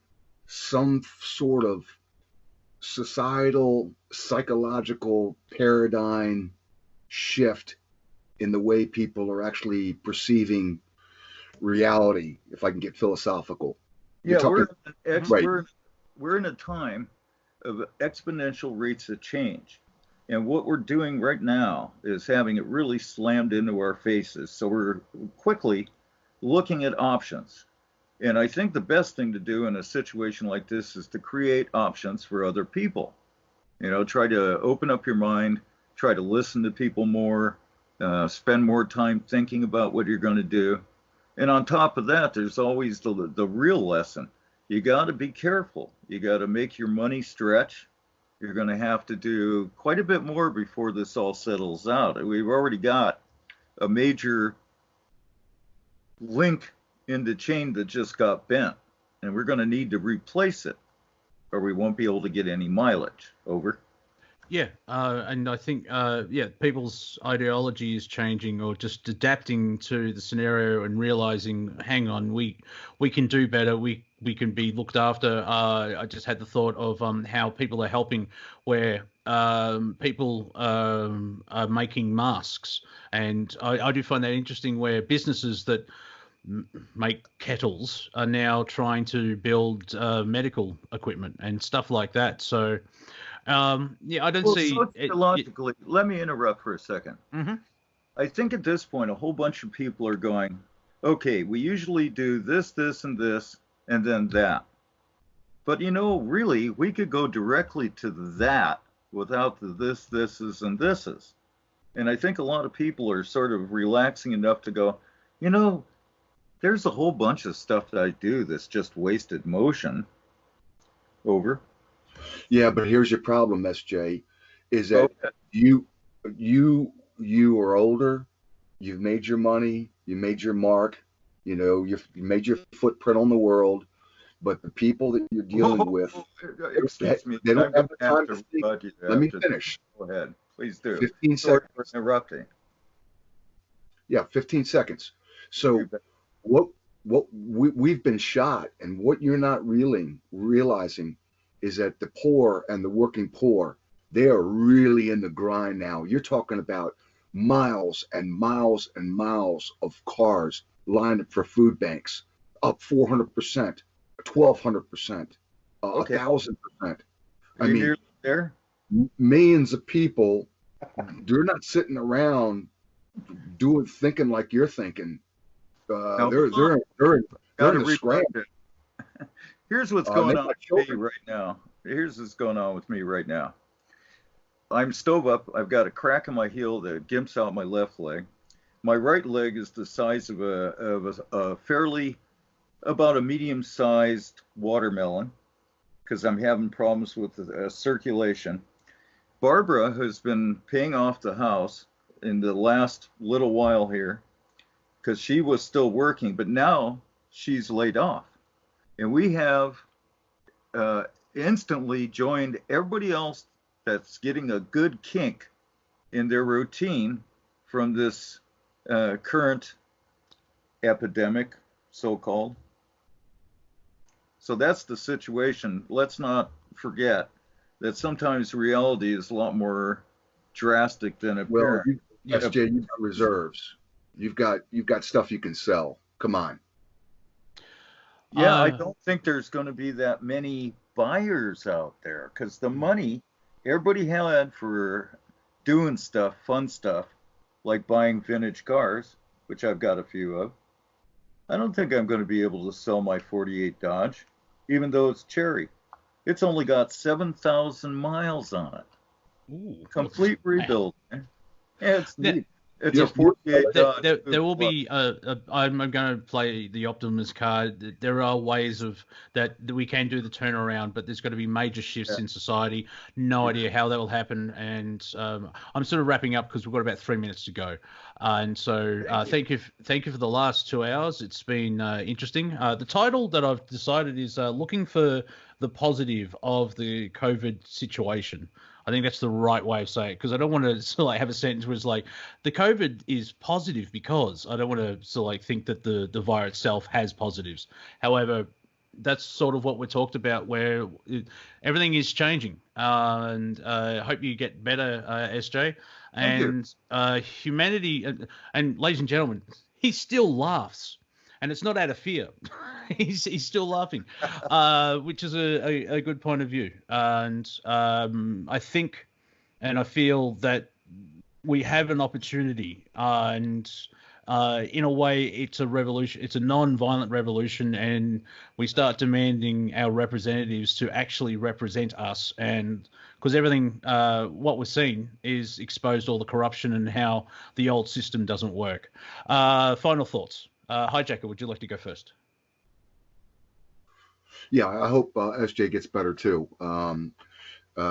Speaker 1: some sort of societal, psychological paradigm shift in the way people are actually perceiving reality, if I can get philosophical.
Speaker 3: Yeah, we're in a time of exponential rates of change. And what we're doing right now is having it really slammed into our faces. So we're quickly looking at options. And I think the best thing to do in a situation like this is to create options for other people. Try to open up your mind, try to listen to people more, spend more time thinking about what you're going to do. And on top of that, there's always the real lesson. You got to be careful. You got to make your money stretch. You're going to have to do quite a bit more before this all settles out. We've already got a major link in the chain that just got bent, and we're going to need to replace it, or we won't be able to get any mileage. Over.
Speaker 2: Yeah, and I think people's ideology is changing, or just adapting to the scenario and realizing, hang on, we can do better. We can be looked after. I just had the thought of how people are helping, where people are making masks, and I do find that interesting, where businesses that make kettles are now trying to build medical equipment and stuff like that. So I don't see
Speaker 3: sociologically. Let me interrupt for a second.
Speaker 2: Mm-hmm.
Speaker 3: I think at this point a whole bunch of people are going, okay, we usually do this, this, and this, and then that. But really, we could go directly to that without the this, thises, and thises. And I think a lot of people are sort of relaxing enough to go, you know, there's a whole bunch of stuff that I do that's just wasted motion. Over.
Speaker 1: Yeah, but here's your problem, SJ, is that
Speaker 3: Okay.
Speaker 1: you you are older, you've made your money, you made your mark, you made your footprint on the world, but the people that you're dealing with,
Speaker 3: Excuse me.
Speaker 1: they
Speaker 3: I'm
Speaker 1: don't
Speaker 3: going
Speaker 1: have the
Speaker 3: to have
Speaker 1: time
Speaker 3: to
Speaker 1: to think.
Speaker 3: rebut you
Speaker 1: Let me
Speaker 3: after.
Speaker 1: finish.
Speaker 3: Go ahead. Please do.
Speaker 1: 15
Speaker 3: Sorry for
Speaker 1: seconds.
Speaker 3: interrupting.
Speaker 1: Yeah, 15 seconds. So what we've been shot, and what you're not realizing is that the poor and the working poor, they are really in the grind now. You're talking about miles and miles and miles of cars lined up for food banks, up 400%, 1,200%,
Speaker 3: Okay.
Speaker 1: 1,000%.
Speaker 3: Are you nearly there?
Speaker 1: Millions of people, they're not sitting around thinking like you're thinking.
Speaker 3: No,
Speaker 1: They're
Speaker 3: Got to
Speaker 1: in the scramble.
Speaker 3: rebut it. Here's what's
Speaker 1: They
Speaker 3: going
Speaker 1: got
Speaker 3: on with me
Speaker 1: children.
Speaker 3: right now. Here's what's going on with me right now. I'm stove up. I've got a crack in my heel that gimps out my left leg. My right leg is the size of a fairly, about a medium-sized watermelon, because I'm having problems with circulation. Barbara has been paying off the house in the last little while here because she was still working, but now she's laid off. And we have instantly joined everybody else that's getting a good kink in their routine from this current epidemic, so-called. So that's the situation. Let's not forget that sometimes reality is a lot more drastic than apparent.
Speaker 1: Well, SJ, you've got reserves. You've got stuff you can sell. Come on.
Speaker 3: Yeah, I don't think there's going to be that many buyers out there because the money everybody had for doing stuff, fun stuff, like buying vintage cars, which I've got a few of. I don't think I'm going to be able to sell my 48 Dodge, even though it's cherry. It's only got 7,000 miles on it.
Speaker 2: Ooh,
Speaker 3: Complete rebuild. Yeah, it's neat. It's
Speaker 1: Yeah,
Speaker 3: a 48 Dodge.
Speaker 2: there will be I'm going to play the optimist card. There are ways of that we can do the turnaround, but there's going to be major shifts in society. No idea how that will happen. And I'm sort of wrapping up because we've got about 3 minutes to go. And so thank you for the last 2 hours. It's been interesting. The title that I've decided is looking for the positive of the COVID situation. I think that's the right way of saying it, because I don't want to sort of like have a sentence where it's like the COVID is positive, because I don't want to sort of like think that the virus itself has positives. However, that's sort of what we talked about, where everything is changing, and I hope you get better, SJ. And humanity, and ladies and gentlemen, he still laughs. And it's not out of fear. he's still laughing, which is a good point of view. And I think, and I feel that we have an opportunity, and in a way, it's a revolution. It's a non-violent revolution, and we start demanding our representatives to actually represent us. And because everything, what we're seeing is exposed all the corruption and how the old system doesn't work. Final thoughts. HiJacker, would you like to go first?
Speaker 1: Yeah, I hope SJ gets better too.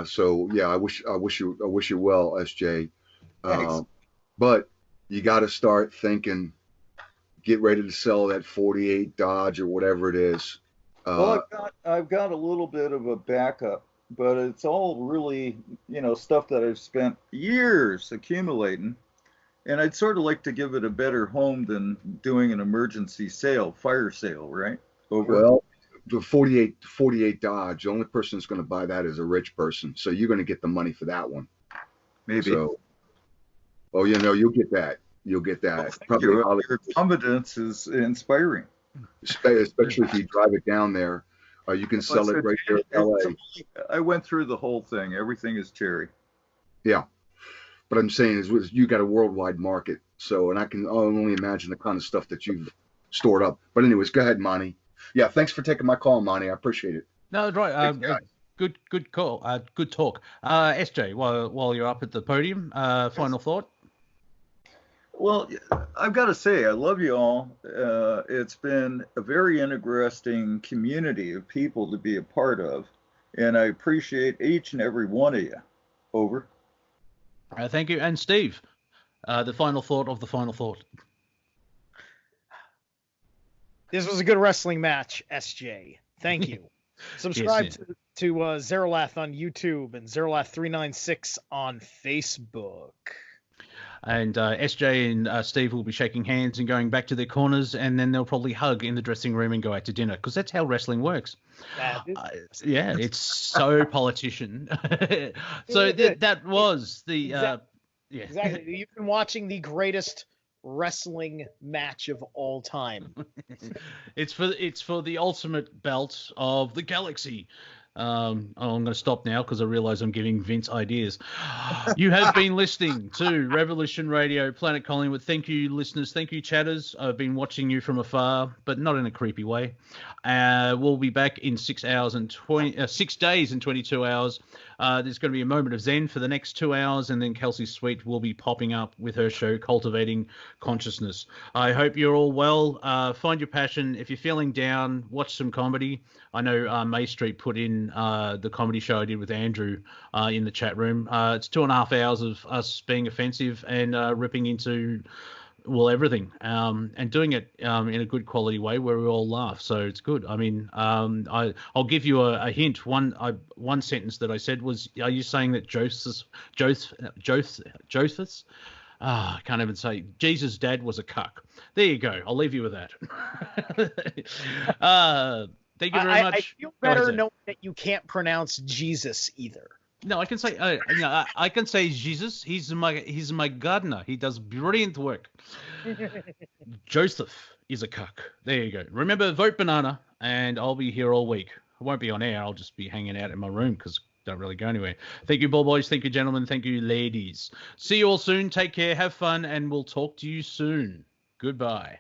Speaker 1: So yeah, I wish you well, SJ. But you got to start thinking. Get ready to sell that 48 Dodge or whatever it is.
Speaker 3: Well, I've got a little bit of a backup, but it's all really stuff that I've spent years accumulating. And I'd sort of like to give it a better home than doing an emergency sale, fire sale, right? Over.
Speaker 1: Well, the 48 Dodge, the only person that's going to buy that is a rich person. So you're going to get the money for that one.
Speaker 3: Maybe.
Speaker 1: So, you'll get that. You'll get that.
Speaker 3: Well, your confidence is inspiring.
Speaker 1: Especially if you drive it down there. You can sell it right here in LA.
Speaker 3: I went through the whole thing. Everything is cherry.
Speaker 1: Yeah. But I'm saying is you got a worldwide market. So, and I can only imagine the kind of stuff that you've stored up. But anyways, go ahead, Monty. Yeah, thanks for taking my call, Monty. I appreciate it.
Speaker 2: No, right.
Speaker 1: Thanks, guys.
Speaker 2: Good call. Good talk. SJ, while you're up at the podium, final thought.
Speaker 3: Well, I've got to say, I love you all. It's been a very interesting community of people to be a part of, and I appreciate each and every one of you. Over.
Speaker 2: Thank you. And Steve, the final thought of the final thought.
Speaker 4: This was a good wrestling match, SJ. Thank you. Subscribe to Zerilath on YouTube and Zerilath396 on Facebook.
Speaker 2: And SJ and Steve will be shaking hands and going back to their corners, and then they'll probably hug in the dressing room and go out to dinner, because that's how wrestling works. Yeah, it's so politician. So that was the...
Speaker 4: Exactly.
Speaker 2: Yeah.
Speaker 4: Exactly. You've been watching the greatest wrestling match of all time.
Speaker 2: It's for the ultimate belt of the galaxy. I'm going to stop now because I realize I'm giving Vince ideas. You have been listening to Revolution Radio, Planet Collingwood. Thank you, listeners. Thank you, chatters. I've been watching you from afar, but not in a creepy way. We'll be back in 6 days and 22 hours. There's going to be a moment of zen for the next 2 hours, and then Kelsey Sweet will be popping up with her show, Cultivating Consciousness. I hope you're all well. Find your passion. If you're feeling down, watch some comedy. I know May Street put in the comedy show I did with Andrew in the chat room. It's 2.5 hours of us being offensive and ripping into everything, and doing it in a good quality way where we all laugh. So it's good. I mean, I'll give you a hint. One sentence that I said was, "Are you saying that Josephus? I can't even say. Jesus' dad was a cuck." There you go. I'll leave you with that. Thank you very much.
Speaker 4: I feel better knowing that you can't pronounce Jesus either.
Speaker 2: No, I can say I can say Jesus. He's my gardener. He does brilliant work. Joseph is a cuck. There you go. Remember, vote banana, and I'll be here all week. I won't be on air. I'll just be hanging out in my room because I don't really go anywhere. Thank you, ball boys. Thank you, gentlemen. Thank you, ladies. See you all soon. Take care. Have fun, and we'll talk to you soon. Goodbye.